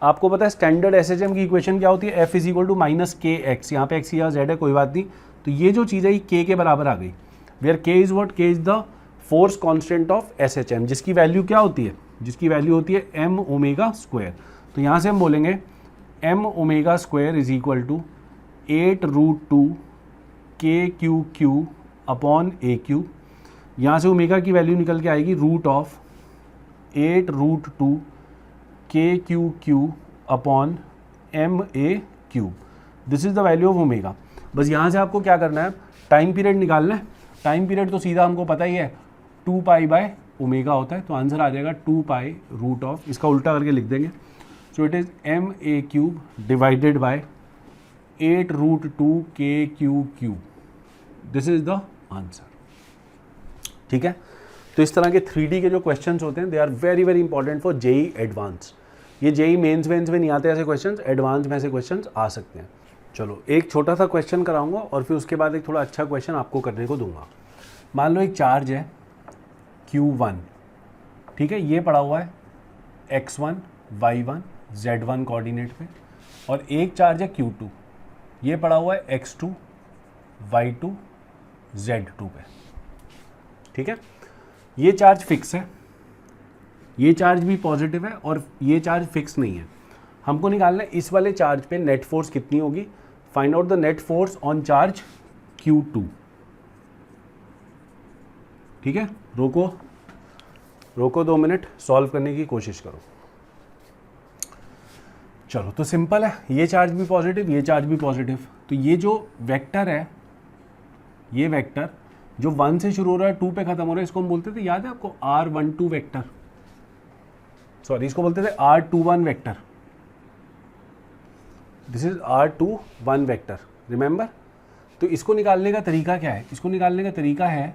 आपको पता है स्टैंडर्ड एसएचएम की इक्वेशन क्या होती है, f is equal to minus k x, यहाँ पे एक्स या जेड है कोई बात नहीं, तो ये जो चीज़ है ये के बराबर आ गई, वेयर के इज व्हाट, के is the force constant of SHM, जिसकी वैल्यू क्या होती है, जिसकी वैल्यू होती है एम ओमेगा स्क्वायर। तो यहाँ से हम बोलेंगे m omega square is equal to 8√2 k q q upon a q. यहाँ से ओमेगा की वैल्यू निकल के आएगी root of 8√2 k q q upon m a cube. This is the value of omega. बस यहाँ से आपको क्या करना है, टाइम पीरियड निकालना है। टाइम पीरियड तो सीधा हमको पता ही है 2 पाई बाय ओमेगा होता है, तो आंसर आ जाएगा 2 पाई रूट ऑफ, इसका उल्टा करके लिख देंगे, so it is m a cube divided by 8√2 k q cube. This is the answer. ठीक है, तो इस तरह के 3D के जो क्वेश्चंस होते हैं they are very very important for JEE advance. ये जेई मेंस वेंस में नहीं आते ऐसे क्वेश्चंस, एडवांस में ऐसे क्वेश्चंस आ सकते हैं। चलो एक छोटा सा क्वेश्चन कराऊंगा और फिर उसके बाद एक थोड़ा अच्छा क्वेश्चन आपको करने को दूंगा। मान लो एक चार्ज है Q1, ठीक है, ये पड़ा हुआ है X1, Y1, Z1 कोऑर्डिनेट पे, और एक चार्ज है Q2, ये पड़ा हुआ है X2, Y2, Z2 पे। ठीक है, ये चार्ज फिक्स है, ये चार्ज भी पॉजिटिव है और ये चार्ज फिक्स नहीं है। हमको निकालना है इस वाले चार्ज पे नेट फोर्स कितनी होगी। Find out the net force on charge Q2। ठीक है, रोको 2 मिनट, सॉल्व करने की कोशिश करो। चलो तो सिंपल है, ये चार्ज भी पॉजिटिव, ये चार्ज भी पॉजिटिव, तो ये जो वेक्टर है, ये वेक्टर जो 1 से शुरू हो रहा है 2 पे खत्म हो रहा है, इसको हम बोलते थे, याद है आपको, R12 वेक्टर, सॉरी इसको बोलते थे R21 vector. This is R21 vector, remember. तो इसको निकालने का तरीका क्या है, इसको निकालने का तरीका है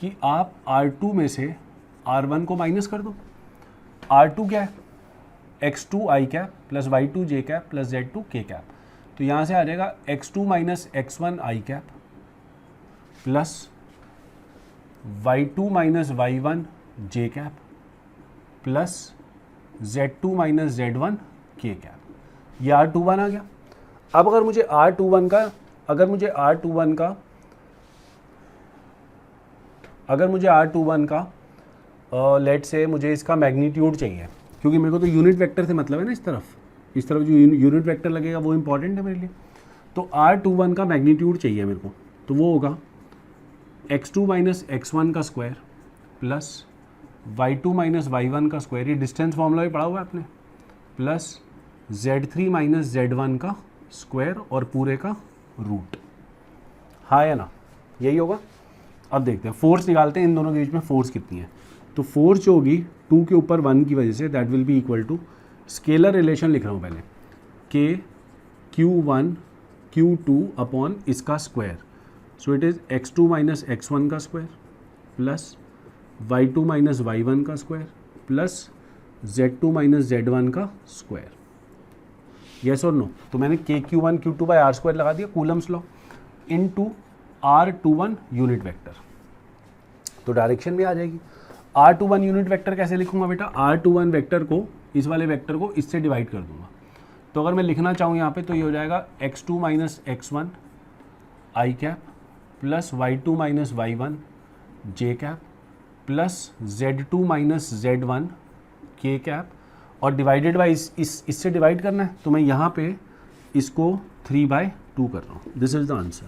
कि आप R2 में से R1 को माइनस कर दो। R2 क्या है, X2 i cap plus Y2 j cap plus Z2 k cap, तो यहाँ से आ जाएगा X2 minus X1 i cap plus Y2 minus Y1 j cap plus Z2 minus Z1 k cap. ये R21 आ गया। अब अगर मुझे R21 का लेट से मुझे इसका मैग्नीट्यूड चाहिए, क्योंकि मेरे को तो यूनिट वेक्टर से मतलब है ना, इस तरफ जो यूनिट वेक्टर लगेगा वो इंपॉर्टेंट है मेरे लिए। तो R21 का मैग्नीट्यूड चाहिए मेरे को, तो वो होगा X2 माइनस X1 का square plus Y2 minus Y1 का स्क्वायर, ये डिस्टेंस फॉर्मूला भी पढ़ा हुआ है आपने, प्लस Z3 माइनस Z1 का स्क्वायर और पूरे का रूट। हाँ या ना, यही होगा। अब देखते हैं फोर्स निकालते हैं, इन दोनों के बीच में फोर्स कितनी है। तो फोर्स जो होगी 2 के ऊपर 1 की वजह से, that will be equal to, scalar relation लिख रहा हूँ पहले, के Q1 Q2 अपॉन इसका square, so it is X2 minus X1 का square plus Y2 minus Y1 का square plus Z2 minus Z1 का स्क्वायर। यस और नो? तो मैंने Q1 Q2 by are square लगा दिया, Coulomb's law, into R21 unit vector, तो direction भी आ जाएगी। R21 यूनिट वेक्टर कैसे लिखूंगा बेटा, R21 वेक्टर को, इस वाले वेक्टर को इससे डिवाइड कर दूंगा। तो अगर मैं लिखना चाहूँ यहाँ पे, तो ये हो जाएगा X2 minus X1 I cap plus Y2 minus Y1 J cap plus Z2 minus Z1 K cap, और डिवाइडेड बाई इससे डिवाइड करना है, तो मैं यहाँ पे इसको 3/2 कर रहा हूँ। This is the answer.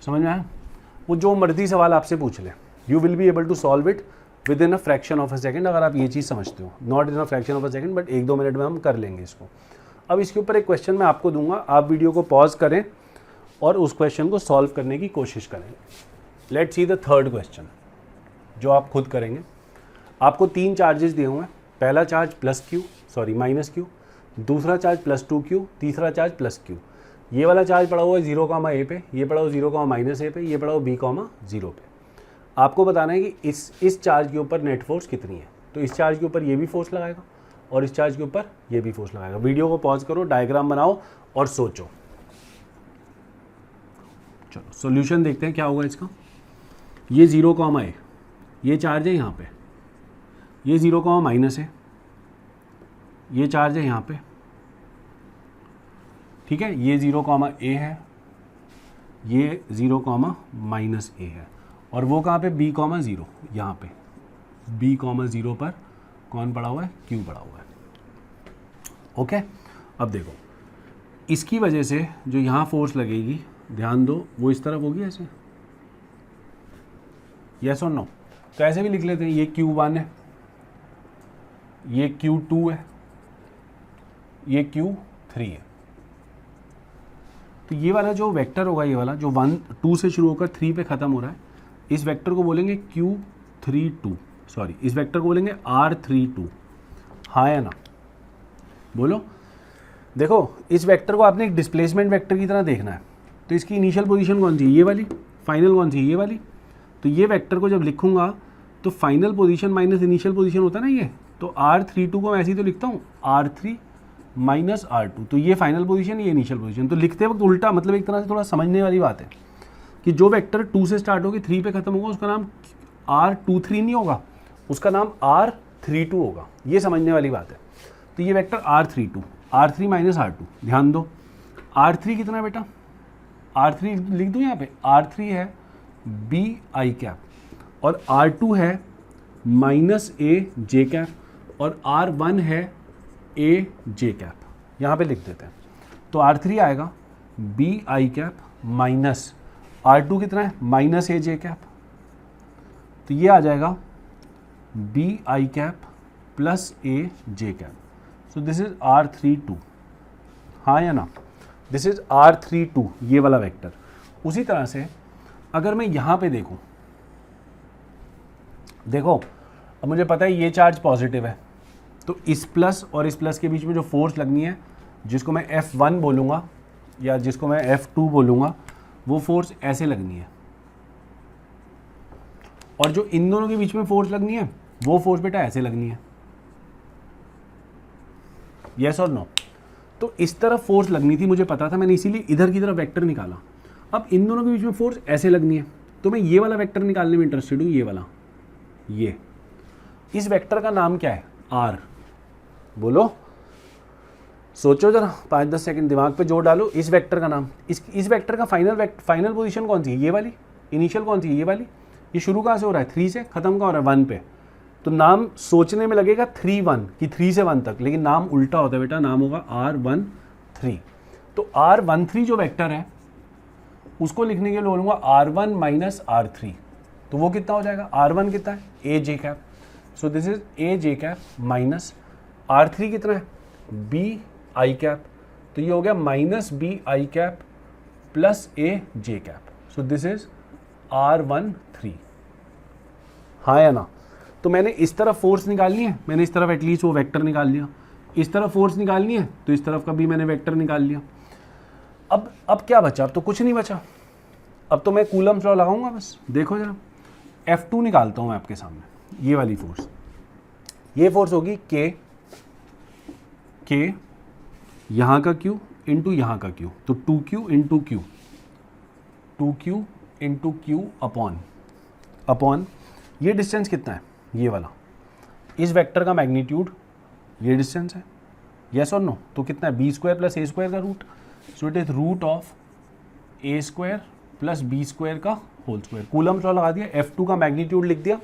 समझ में आया? वो जो मर्जी सवाल आपसे पूछ ले, you will be able to solve it within a fraction of a second, अगर आप ये चीज़ समझते हो। Not in a fraction of a second, but 1-2 minute में हम कर लेंगे इसको। अब इसके ऊपर एक क्वेश्चन मैं आपको दूंगा, आप वीडियो को पॉज करें और उस क्वेश्चन को सॉल्व करने की कोशिश करें। Let's see the third question, जो आप खुद करेंगे। आपको 3 चार्जेस दिए हुए हैं, पहला चार्ज माइनस Q, दूसरा चार्ज +2Q, तीसरा चार्ज +Q। ये वाला चार्ज पड़ा हुआ है 0, A पे, ये पड़ा हुआ 0, A पे, ये पड़ा हुआ B, 0 पे। आपको बताना है कि इस चार्ज के ऊपर नेट फोर्स कितनी है। तो इस चार्ज के ऊपर ये भी फोर्स लगाएगा और इस चार्ज के ऊपर ये भी फोर्स लगाएगा। वीडियो को पॉज करो, डायग्राम बनाओ और सोचो। चलो सॉल्यूशन देखते हैं क्या होगा इसका। ये 0, A, ये चार्ज है यहाँ पे, ये 0, है, ये चार्ज है यहाँ पे, ठीक है, ये 0, a है, ये 0, -a है, और वो कहाँ पे b, 0, यहाँ पे b, 0 पर कौन पड़ा हुआ है, q पड़ा हुआ है। ओके, अब देखो इसकी वजह से जो यहाँ फोर्स लगेगी, ध्यान दो, वो इस तरफ होगी ऐसे, यस और नो। तो ऐसे भी लिख लेते हैं, ये Q1 है, ये Q2 है, ये Q3 है। तो ये वाला जो वेक्टर होगा, ये वाला जो 1 2 से शुरू होकर 3 पे ख़त्म हो रहा है, इस वेक्टर को बोलेंगे Q32, सॉरी इस वेक्टर को बोलेंगे R32। हाँ या ना, बोलो। देखो इस वेक्टर को आपने एक डिस्प्लेसमेंट वेक्टर की तरह देखना है। तो इसकी इनिशियल पोजीशन कौन सी है, ये वाली, फाइनल कौन सी है, ये वाली। तो ये वेक्टर को जब लिखूंगा तो final position minus initial position होता है ना ये, तो R32 को मैं ऐसे ही तो लिखता हूँ R3 माइनस R2। तो ये फाइनल पोजीशन, ये इनिशियल पोजीशन। तो लिखते वक्त उल्टा, मतलब एक तरह से थोड़ा समझने वाली बात है कि जो वेक्टर 2 से स्टार्ट होगी 3 पे खत्म होगा, उसका नाम R23 नहीं होगा, उसका नाम R32 होगा। ये समझने वाली बात है। तो ये vector R32, R3 minus R2, ध्यान दो R3 कितना है बेटा, R3 लिख दूँ यहाँ पे, R3 है BI कैप और R2 है -AJ कैप और R1 है AJ कैप, यहाँ पे लिख देते हैं। तो R3 आएगा BI कैप माइनस R2 कितना है -AJ कैप, तो ये आ जाएगा BI cap plus AJ cap. So this is R32, हाँ या ना, दिस इज R32, ये वाला वेक्टर। उसी तरह से अगर मैं यहाँ पे देखूँ, देखो अब मुझे पता है ये चार्ज पॉजिटिव है, तो इस प्लस और इस प्लस के बीच में जो फोर्स लगनी है, जिसको मैं F1 बोलूँगा या जिसको मैं F2 बोलूँगा, वो फोर्स ऐसे लगनी है। और जो इन दोनों के बीच में फोर्स लगनी है, वो फोर्स बेटा ऐसे लगनी है। यस और नो। तो इस तरफ फोर्स लगनी थी, मुझे पता था, मैंने इसीलिए इधर की तरफ वेक्टर निकाला। अब इन दोनों के बीच में फोर्स ऐसे लगनी है, तो मैं ये वाला वेक्टर निकालने में इंटरेस्टेड हूँ, ये वाला, ये। इस वेक्टर का नाम क्या है, R। बोलो, सोचो जरा, 5-10 सेकंड दिमाग पे जोर डालो। इस वेक्टर का नाम, इस वेक्टर का फाइनल पोजीशन कौन सी है, ये वाली। इनिशियल कौन सी है, ये वाली। ये शुरू कहाँ से हो रहा है, 3 से, खत्म कहाँ हो रहा है, 1 पे। तो नाम सोचने में लगेगा 3-1 कि 3 से 1 तक, लेकिन नाम उल्टा होता है बेटा, नाम होगा R13। तो R13 जो वेक्टर है उसको लिखने के लिए बोलूँगा R1 माइनस R3। तो वो कितना हो जाएगा, R1 कितना है, AJ cap. So this is AJ cap minus R3 कितना है, BI कैप। तो ये हो गया minus BI cap plus AJ cap. So this is R13, हाँ या ना। तो मैंने इस तरफ फोर्स निकालनी है, मैंने इस तरफ एटलीस्ट वो वेक्टर निकाल लिया। इस तरफ फोर्स निकालनी है, तो इस तरफ का भी मैंने वेक्टर निकाल लिया। अब क्या बचा, अब तो कुछ नहीं बचा। अब तो मैं कूलम्स लॉ लगाऊंगा बस। देखो जरा, F2 निकालता हूँ मैं आपके सामने, ये वाली फोर्स। ये फोर्स होगी K यहाँ का Q इंटू यहाँ का Q, तो 2Q into Q, 2Q into Q upon ये डिस्टेंस कितना है, ये वाला। इस वेक्टर का मैग्नीट्यूड ये डिस्टेंस है, यस और नो। तो कितना है, b square plus a square का root. So it is root of a square plus b square का होल स्क्वायर। कूलम्स लॉ लगा दिया, F2 का मैग्नीट्यूड लिख दिया।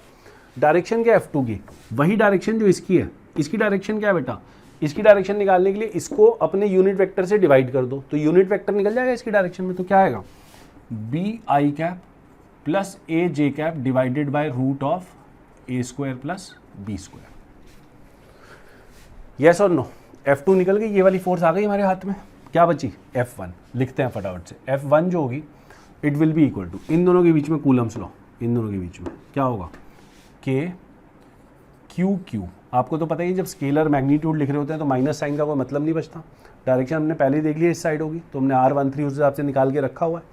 डायरेक्शन क्या है F2 की, वही डायरेक्शन जो इसकी है। इसकी डायरेक्शन क्या है बेटा, इसकी डायरेक्शन निकालने के लिए इसको अपने यूनिट वेक्टर से डिवाइड कर दो, तो यूनिट वेक्टर निकल जाएगा इसकी डायरेक्शन में। तो क्या आएगा, BI cap plus AJ cap divided by root of a square plus b square. Yes और नो। F2 निकल गई, ये वाली फोर्स आ गई हमारे हाथ में। क्या बची, F1। लिखते हैं फटाफट से। F1 जो होगी it will be equal to, इन दोनों के बीच में कूलम्स लॉ, इन दोनों के बीच में क्या होगा, K Q। आपको तो पता ही, जब स्केलर मैग्नीट्यूड लिख रहे होते हैं तो माइनस साइन का कोई मतलब नहीं बचता। डायरेक्शन हमने पहले ही देख लिया, इस साइड होगी, तो हमने R13 उस हिसाब से निकाल के रखा हुआ है।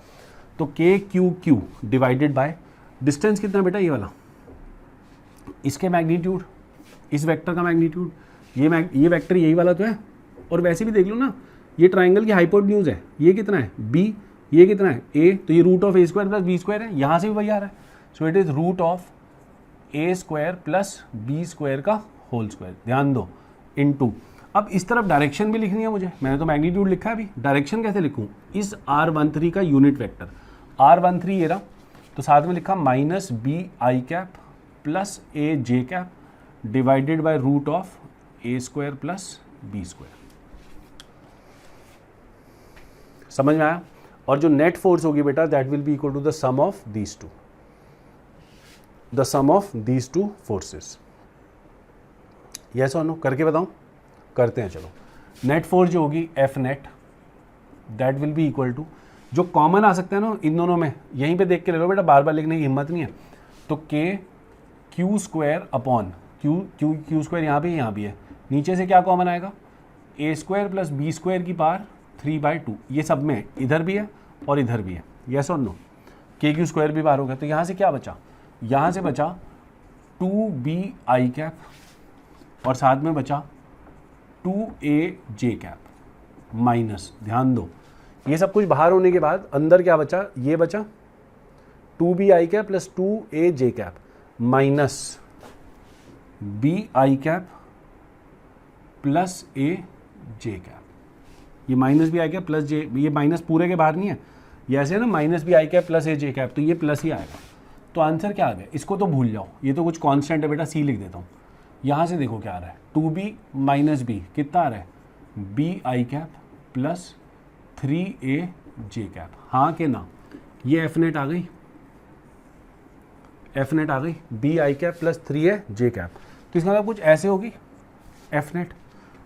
तो KQ डिवाइडेड बाय डिस्टेंस कितना बेटा, ये वाला, इसके मैग्नीट्यूड, इस वेक्टर का मैग्नीट्यूड, ये वेक्टर यही वाला तो है। और वैसे भी देख लो ना, ये ट्राइंगल की हाइपोटेन्यूज है, ये कितना है B, ये कितना है A, तो ये root of a square plus b square है, यहाँ से भी वही आ रहा है। So it is root of a square plus b square का होल स्क्वायर। ध्यान दो, इनटू अब इस तरफ डायरेक्शन भी लिखनी है मुझे, मैंने तो मैग्नीट्यूड लिखा है अभी, डायरेक्शन कैसे लिखूं? इस r13 का यूनिट वेक्टर r13 ये रहा, तो साथ में लिखा minus B I cap plus A J cap divided by root of a square plus b square. समझ में आया? और जो नेट फोर्स होगी बेटा that will be equal to the sum of these two, the sum of these two forces. Yes और no? करके बताऊं? करते हैं चलो। नेट फोर्स जो होगी f net that will be equal to, जो कॉमन आ सकता है ना इन दोनों में, यहीं पे देख के ले लो बेटा, बार बार लिखने की हिम्मत नहीं है, तो k Q square upon Q square यहाँ भी है, नीचे से क्या कॉमन आएगा? ए स्क्वायर प्लस बी स्क्वायर की पावर 3/2, ये सब में इधर भी है और इधर भी है। यस और नो? के क्यू स्क्वायर भी बाहर हो गया, तो यहाँ से क्या बचा? यहाँ से बचा 2b आई कैप और साथ में बचा 2a जे कैप माइनस, ध्यान दो ये सब कुछ बाहर होने के बाद अंदर क्या बचा? ये बचा 2b I cap plus 2a J cap minus b I cap plus a J cap. ये minus B I cap plus J, ये माइनस पूरे के बाहर नहीं है, ये ऐसे है ना, minus B I cap plus A J cap, तो ये प्लस ही आएगा। तो आंसर क्या आ गया? इसको तो भूल जाओ, ये तो कुछ कांस्टेंट है बेटा, सी लिख देता हूँ। यहाँ से देखो क्या आ रहा है, 2b माइनस बी कितना आ रहा है? b I cap plus 3a J cap. हाँ के ना? ये एफ नेट आ गई, एफ नेट आ गई, b I cap plus 3a J cap. तो इसका मतलब कुछ ऐसे होगी एफ नेट।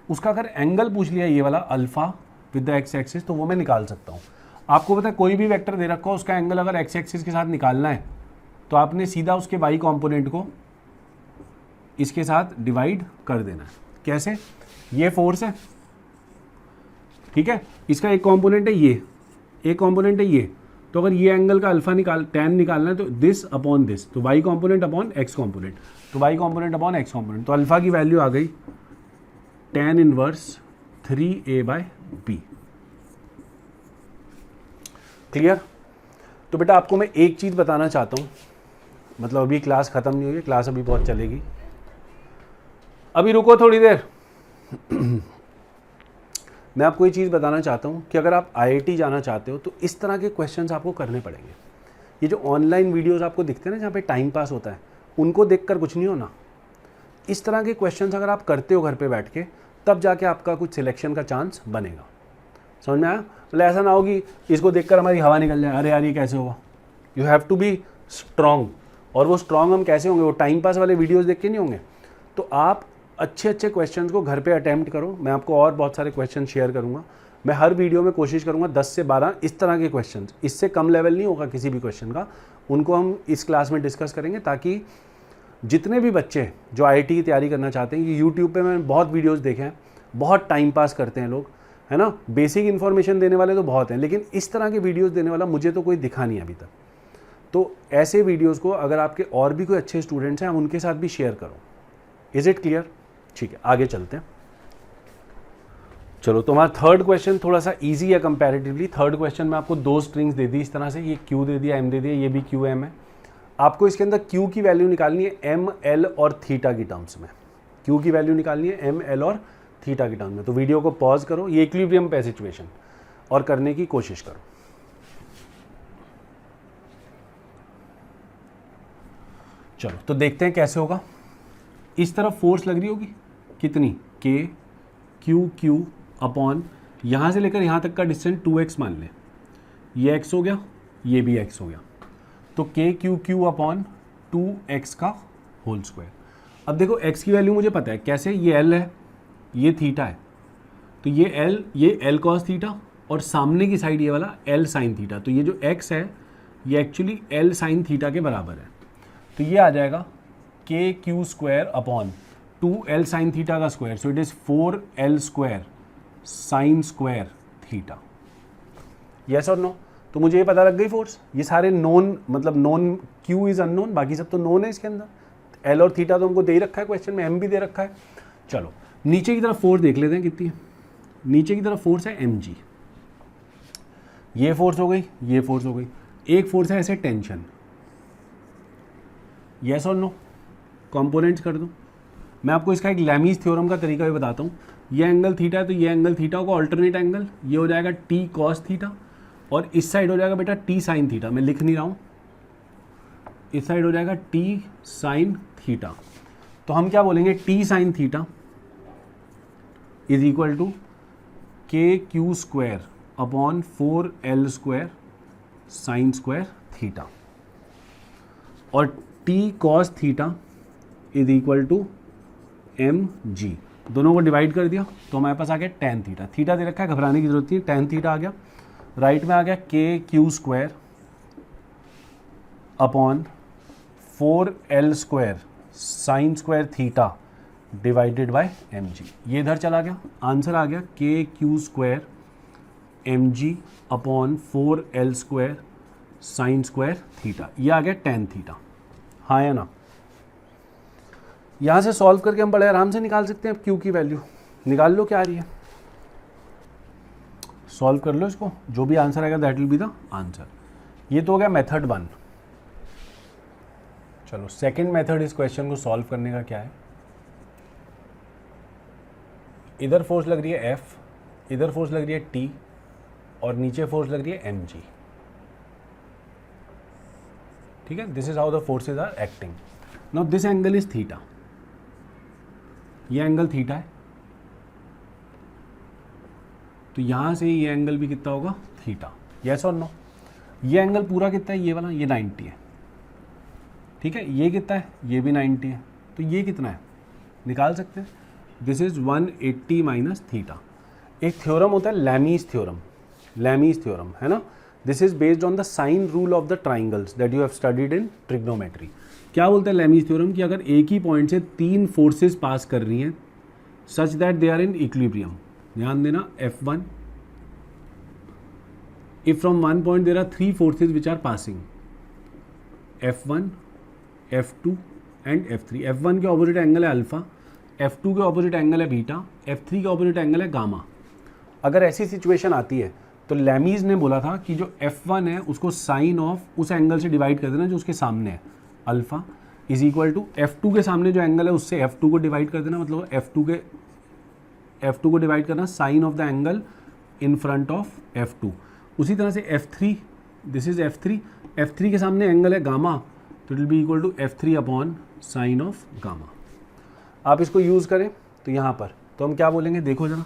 उसका अगर एंगल पूछ लिया ये वाला alpha with the x axis, तो वो मैं निकाल सकता हूँ। आपको पता है कोई भी वेक्टर दे रखा हो, उसका एंगल अगर एक्स एक्सिस के साथ निकालना है तो आपने सीधा उसके वाई कंपोनेंट को इसके साथ डिवाइड कर देना है। कैसे? ये फोर्स है, ठीक है, इसका एक कंपोनेंट है ये, एक कंपोनेंट है ये, तो अगर ये एंगल का अल्फा टैन निकालना है तो दिस अपॉन दिस, तो Y component upon X component, तो Y component upon X component, तो अल्फा की वैल्यू आ गई tan इनवर्स 3a/b। क्लियर? तो बेटा आपको मैं एक चीज़ बताना चाहता हूँ, मतलब अभी क्लास ख़त्म नहीं हुई है, क्लास अभी बहुत चलेगी, अभी रुको थोड़ी देर। मैं आपको ये चीज़ बताना चाहता हूँ कि अगर आप IIT जाना चाहते हो तो इस तरह के क्वेश्चंस आपको करने पड़ेंगे। ये जो ऑनलाइन वीडियोस आपको दिखते हैं ना जहाँ पे टाइम पास होता है, उनको देखकर कुछ नहीं होना। इस तरह के क्वेश्चंस अगर आप करते हो घर पे बैठ के, तब जाके आपका कुछ सिलेक्शन का चांस बनेगा। समझ में आया? मतलब ऐसा ना हो कि इसको देखकर हमारी हवा निकल जाए, अरे यार ये कैसे होगा। You have to be strong, और वो स्ट्रॉन्ग हम कैसे होंगे? वो टाइम पास वाले वीडियोस देख के नहीं होंगे। तो आप अच्छे अच्छे क्वेश्चंस को घर पे अटैम्प्ट करो। मैं आपको और बहुत सारे क्वेश्चन शेयर करूँगा। मैं हर वीडियो में कोशिश करूँगा 10 से 12 इस तरह के क्वेश्चन, इससे कम लेवल नहीं होगा किसी भी क्वेश्चन का, उनको हम इस क्लास में डिस्कस करेंगे, ताकि जितने भी बच्चे जो IIT की तैयारी करना चाहते हैं, कि यूट्यूब पे मैंने बहुत वीडियोस देखे हैं, बहुत टाइम पास करते हैं लोग, है ना, बेसिक इन्फॉर्मेशन देने वाले तो बहुत हैं, लेकिन इस तरह के वीडियोस देने वाला मुझे तो कोई दिखा नहीं अभी तक। तो ऐसे वीडियोस को अगर आपके और भी कोई अच्छे स्टूडेंट्स हैं, उनके साथ भी शेयर करो। Is it clear? ठीक है, आगे चलते हैं। चलो, तो हमारा थर्ड क्वेश्चन थोड़ा सा ईजी है कंपैरेटिवली। थर्ड क्वेश्चन में आपको 2 स्ट्रिंग्स दे दी इस तरह से, ये Q दे दिया, M दे दिया, ये भी QM है। आपको इसके अंदर Q की वैल्यू निकालनी है M, L और थीटा की टर्म्स में। Q की वैल्यू निकालनी है M, L और थीटा की टर्म्स में। तो वीडियो को पॉज करो, ये इक्विलिब्रियम पे सिचुएशन, और करने की कोशिश करो। चलो, तो देखते हैं कैसे होगा। इस तरफ फोर्स लग रही होगी कितनी? K Q अपॉन यहाँ से लेकर यहाँ तक का डिस्टेंस 2x मान लें, ये x हो गया, ये भी x हो गया, तो K Q अपॉन 2x का होल स्क्वायर। अब देखो x की वैल्यू मुझे पता है कैसे, ये L है, ये थीटा है, तो ये L cos थीटा, और सामने की साइड ये वाला L sin थीटा, तो ये जो x है ये एक्चुअली L sin थीटा के बराबर है। तो ये आ जाएगा K Q square upon 2L sin theta का square, so it is 4L square sine square theta. Yes और नो? तो मुझे ये पता लग गई फोर्स। ये सारे नोन, मतलब नोन, Q इज अननोन, बाकी सब तो नोन है इसके अंदर। L और थीटा तो हमको दे ही रखा है क्वेश्चन में, M भी दे रखा है। चलो, नीचे की तरफ फोर्स देख लेते हैं कितनी है। नीचे की तरफ फोर्स है mg, ये फोर्स हो गई, ये फोर्स हो गई। एक फोर्स है ऐसे टेंशन। यस और नो? कंपोनेंट्स कर दूं? मैं आपको इसका एक लैमीज थ्योरम का तरीका भी बताता हूँ। ये एंगल थीटा है तो ये एंगल थीटा होगा ऑल्टरनेट एंगल, ये हो जाएगा टी कॉस थीटा, और इस साइड हो जाएगा बेटा टी साइन थीटा, मैं लिख नहीं रहा हूँ, इस साइड हो जाएगा टी साइन थीटा। तो हम क्या बोलेंगे, T sine theta is equal to K Q square upon 4L square sine square theta, और T cos theta is equal to mg। दोनों को डिवाइड कर दिया तो हमारे पास आ गया tan थीटा। थीटा दे रखा है, घबराने की जरूरत नहीं, tan थीटा आ गया। राइट में आ गया के Q square upon 4L square sine square theta divided by mg। ये इधर चला गया, आंसर आ गया के Q square mg upon 4L square sine square theta, ये आ गया tan थीटा। हाँ या ना? यहाँ से सॉल्व करके हम बड़े आराम से निकाल सकते हैं अब क्यू की वैल्यू। निकाल लो क्या आ रही है, सॉल्व कर लो इसको, जो भी आंसर आएगा that will be the answer. ये तो हो गया मेथड 1। चलो सेकंड मेथड इस क्वेश्चन को सॉल्व करने का क्या है, इधर फोर्स लग रही है F, इधर फोर्स लग रही है T, और नीचे फोर्स लग रही है mg। ठीक है, this is how the forces are acting. Now this angle is theta, ये एंगल थीटा है, तो यहां से ये एंगल भी कितना होगा, थीटा। यस और नो? ये एंगल पूरा कितना है, ये वाला, ये 90 है। ठीक है, ये कितना है, ये भी 90 है, तो ये कितना है निकाल सकते हैं। This is 180 minus theta. एक थ्योरम होता है लैमीज थ्योरम, लैमीज थ्योरम है ना। This is based on the sine rule of the triangles that you have studied in trigonometry. क्या बोलते हैं लैमीज थ्योरम कि अगर एक ही पॉइंट से 3 फोर्सेस पास कर रही हैं such that they are in equilibrium, ध्यान देना F1, if from one point there are 3 forces which are passing, F1, F2 and F3। F1 के ऑपोजिट एंगल है अल्फा, F2 के ऑपोजिट एंगल है बीटा, F3 के ऑपोजिट एंगल है gamma. अगर ऐसी सिचुएशन आती है तो लैमीज ने बोला था कि जो F1 है उसको साइन ऑफ उस एंगल से डिवाइड कर देना जो उसके सामने है, alpha is equal to F2 के सामने जो एंगल है उससे F2 को डिवाइड कर देना, मतलब F2 को डिवाइड करना sine of the angle in front of F2। उसी तरह से F3, दिस इज F3 के सामने एंगल है गामा, तो it will be equal to F3 upon sine of gamma. आप इसको यूज़ करें तो यहाँ पर तो हम क्या बोलेंगे, देखो जरा,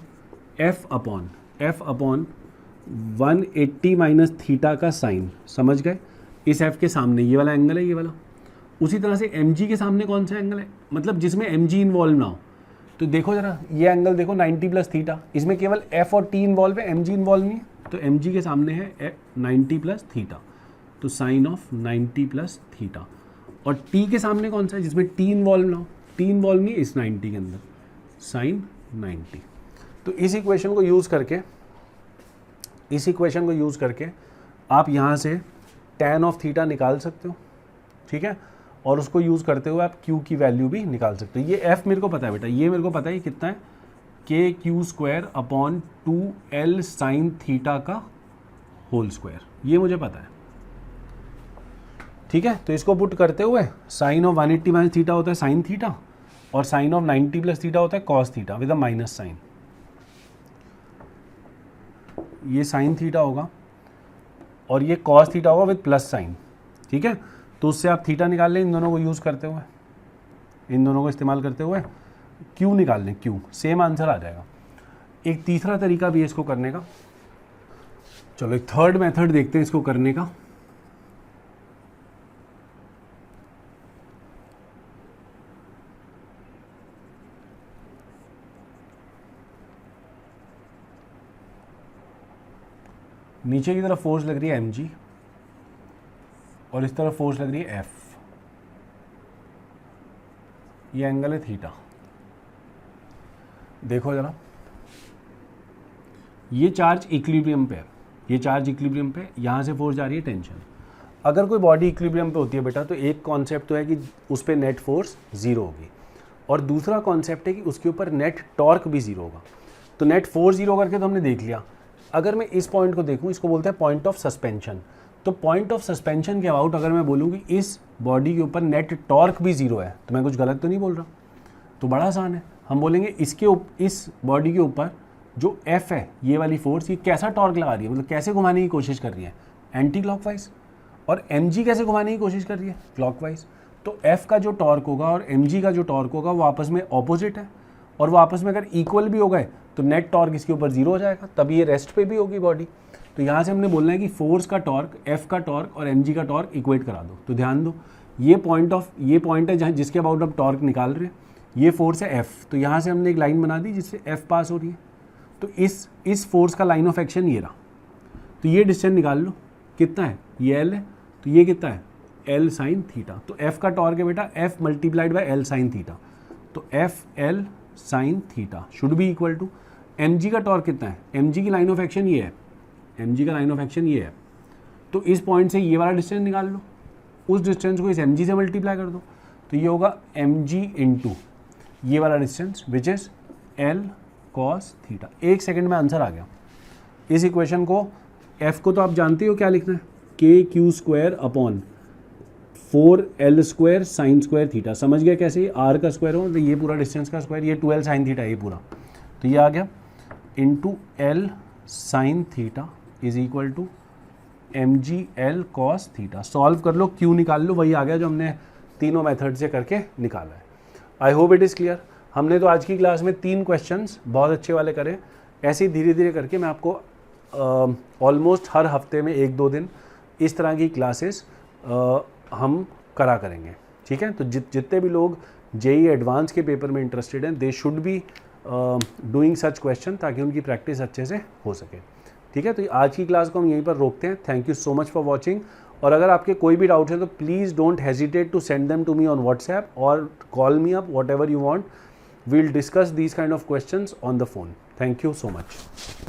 F अपॉन 180 माइनस थीटा का साइन, समझ गए, इस F के सामने ये वाला एंगल है, ये वाला। उसी तरह से mg के सामने कौन सा एंगल है, मतलब जिसमें mg इन्वॉल्व ना हो, तो देखो जरा ये एंगल देखो 90 प्लस थीटा, इसमें केवल F और T इन्वॉल्व है, mg इन्वॉल्व नहीं है, तो mg के सामने है 90 प्लस थीटा, तो साइन ऑफ 90 प्लस थीटा। और T के सामने कौन सा है जिसमें T इन्वॉल्व ना हो, T इन्वॉल्व नहीं है इस 90 के अंदर, साइन 90। तो इस इक्वेशन को यूज़ करके आप यहाँ से tan ऑफ थीटा निकाल सकते हो। ठीक है, और उसको यूज़ करते हुए आप Q की वैल्यू भी निकाल सकते हो। ये F मेरे को पता है बेटा, ये मेरे को पता है ये कितना है, के Q square upon 2L sine theta का होल स्क्वायर, ये मुझे पता है। ठीक है, तो इसको पुट करते हुए साइन ऑफ 180 माइनस थीटा होता है साइन थीटा, और साइन ऑफ 90 प्लस थीटा होता है cos theta with a minus sign. ये साइन थीटा होगा और ये कॉस थीटा होगा विद प्लस साइन। ठीक है, तो उससे आप थीटा निकाल लें, इन दोनों को यूज़ करते हुए, इन दोनों को इस्तेमाल करते हुए क्यू निकाल लें, क्यू, सेम आंसर आ जाएगा। एक तीसरा तरीका भी है इसको करने का, चलो एक थर्ड मेथड देखते हैं इसको करने का। नीचे की तरफ फोर्स लग रही है mg और इस तरफ फोर्स लग रही है F, ये एंगल है थीटा। देखो जरा, ये चार्ज इक्विलिब्रियम पे है, ये चार्ज इक्विलिब्रियम पे, यहाँ से फोर्स जा रही है टेंशन। अगर कोई बॉडी इक्विलिब्रियम पे होती है बेटा, तो एक कॉन्सेप्ट तो है कि उस पर नेट फोर्स जीरो होगी, और दूसरा कॉन्सेप्ट है कि उसके ऊपर नेट टॉर्क भी जीरो होगा। तो नेट फोर्स जीरो करके तो हमने देख लिया। अगर मैं इस पॉइंट को देखूँ, इसको बोलते हैं पॉइंट ऑफ सस्पेंशन। तो पॉइंट ऑफ सस्पेंशन के अबाउट अगर मैं बोलूँ कि इस बॉडी के ऊपर नेट टॉर्क भी जीरो है, तो मैं कुछ गलत तो नहीं बोल रहा, तो बड़ा आसान है। हम बोलेंगे इस बॉडी के ऊपर जो F है, ये वाली फोर्स, ये कैसा टॉर्क लगा रही है, मतलब कैसे घुमाने की कोशिश कर रही है, एंटी क्लॉकवाइज। और mg कैसे घुमाने की कोशिश कर रही है, क्लॉकवाइज। तो F का जो टॉर्क होगा और mg का जो टॉर्क होगा वो आपस में ऑपोजिट है, और वो आपस में अगर इक्वल भी हो गए तो नेट टॉर्क इसके ऊपर जीरो हो जाएगा, तभी ये रेस्ट पे भी होगी बॉडी। तो यहाँ से हमने बोलना है कि फोर्स का टॉर्क, F का टॉर्क और mg का टॉर्क इक्वेट करा दो। तो ध्यान दो, ये पॉइंट है जहाँ जिसके अबाउट आप टॉर्क निकाल रहे हैं, ये फोर्स है F। तो यहाँ से हमने एक लाइन बना दी जिससे F पास हो रही है। तो इस फोर्स का लाइन ऑफ एक्शन ये रहा। तो ये डिस्टेंस निकाल लो, कितना है, ये L है, तो ये कितना है, L साइन थीटा। तो F का टॉर्क है बेटा F multiplied by L sine theta. तो F L sine theta should be equal to mg का टॉर्क कितना है, mg की लाइन ऑफ एक्शन ये है, mg का लाइन ऑफ एक्शन ये है। तो इस पॉइंट से ये वाला डिस्टेंस निकाल लो, उस डिस्टेंस को इस mg से मल्टीप्लाई कर दो, तो ये होगा mg इंटू ये वाला distance which is L cos theta. 1 second में आंसर आ गया। इस इक्वेशन को F को तो आप जानते हो क्या लिखना है, के Q square upon 4L square sine square theta. समझ गया कैसे, R का स्क्वायर हो तो ये पूरा डिस्टेंस का स्क्वायर, ये 2L साइन थीटा ये पूरा, तो ये आ गया into L sine theta is equal to mg L cos theta. Solve कर लो, क्यू निकाल लो, वही आ गया जो हमने तीनों मेथड से करके निकाला है। I hope it is clear. हमने तो आज की क्लास में 3 क्वेश्चंस बहुत अच्छे वाले करे। ऐसे ही धीरे धीरे करके मैं आपको ऑलमोस्ट हर हफ्ते में 1-2 दिन इस तरह की क्लासेस हम करा करेंगे, ठीक है। तो जितने भी लोग जेई एडवांस के पेपर में इंटरेस्टेड हैं, they should be doing such question, ताकि उनकी प्रैक्टिस अच्छे से हो सके, ठीक है। तो आज की क्लास को हम यहीं पर रोकते हैं। Thank you so much for watching. और अगर आपके कोई भी डाउट है तो please don't hesitate to send them to me on WhatsApp और call me up, whatever you want. We'll discuss these kind of questions on the phone. Thank you so much.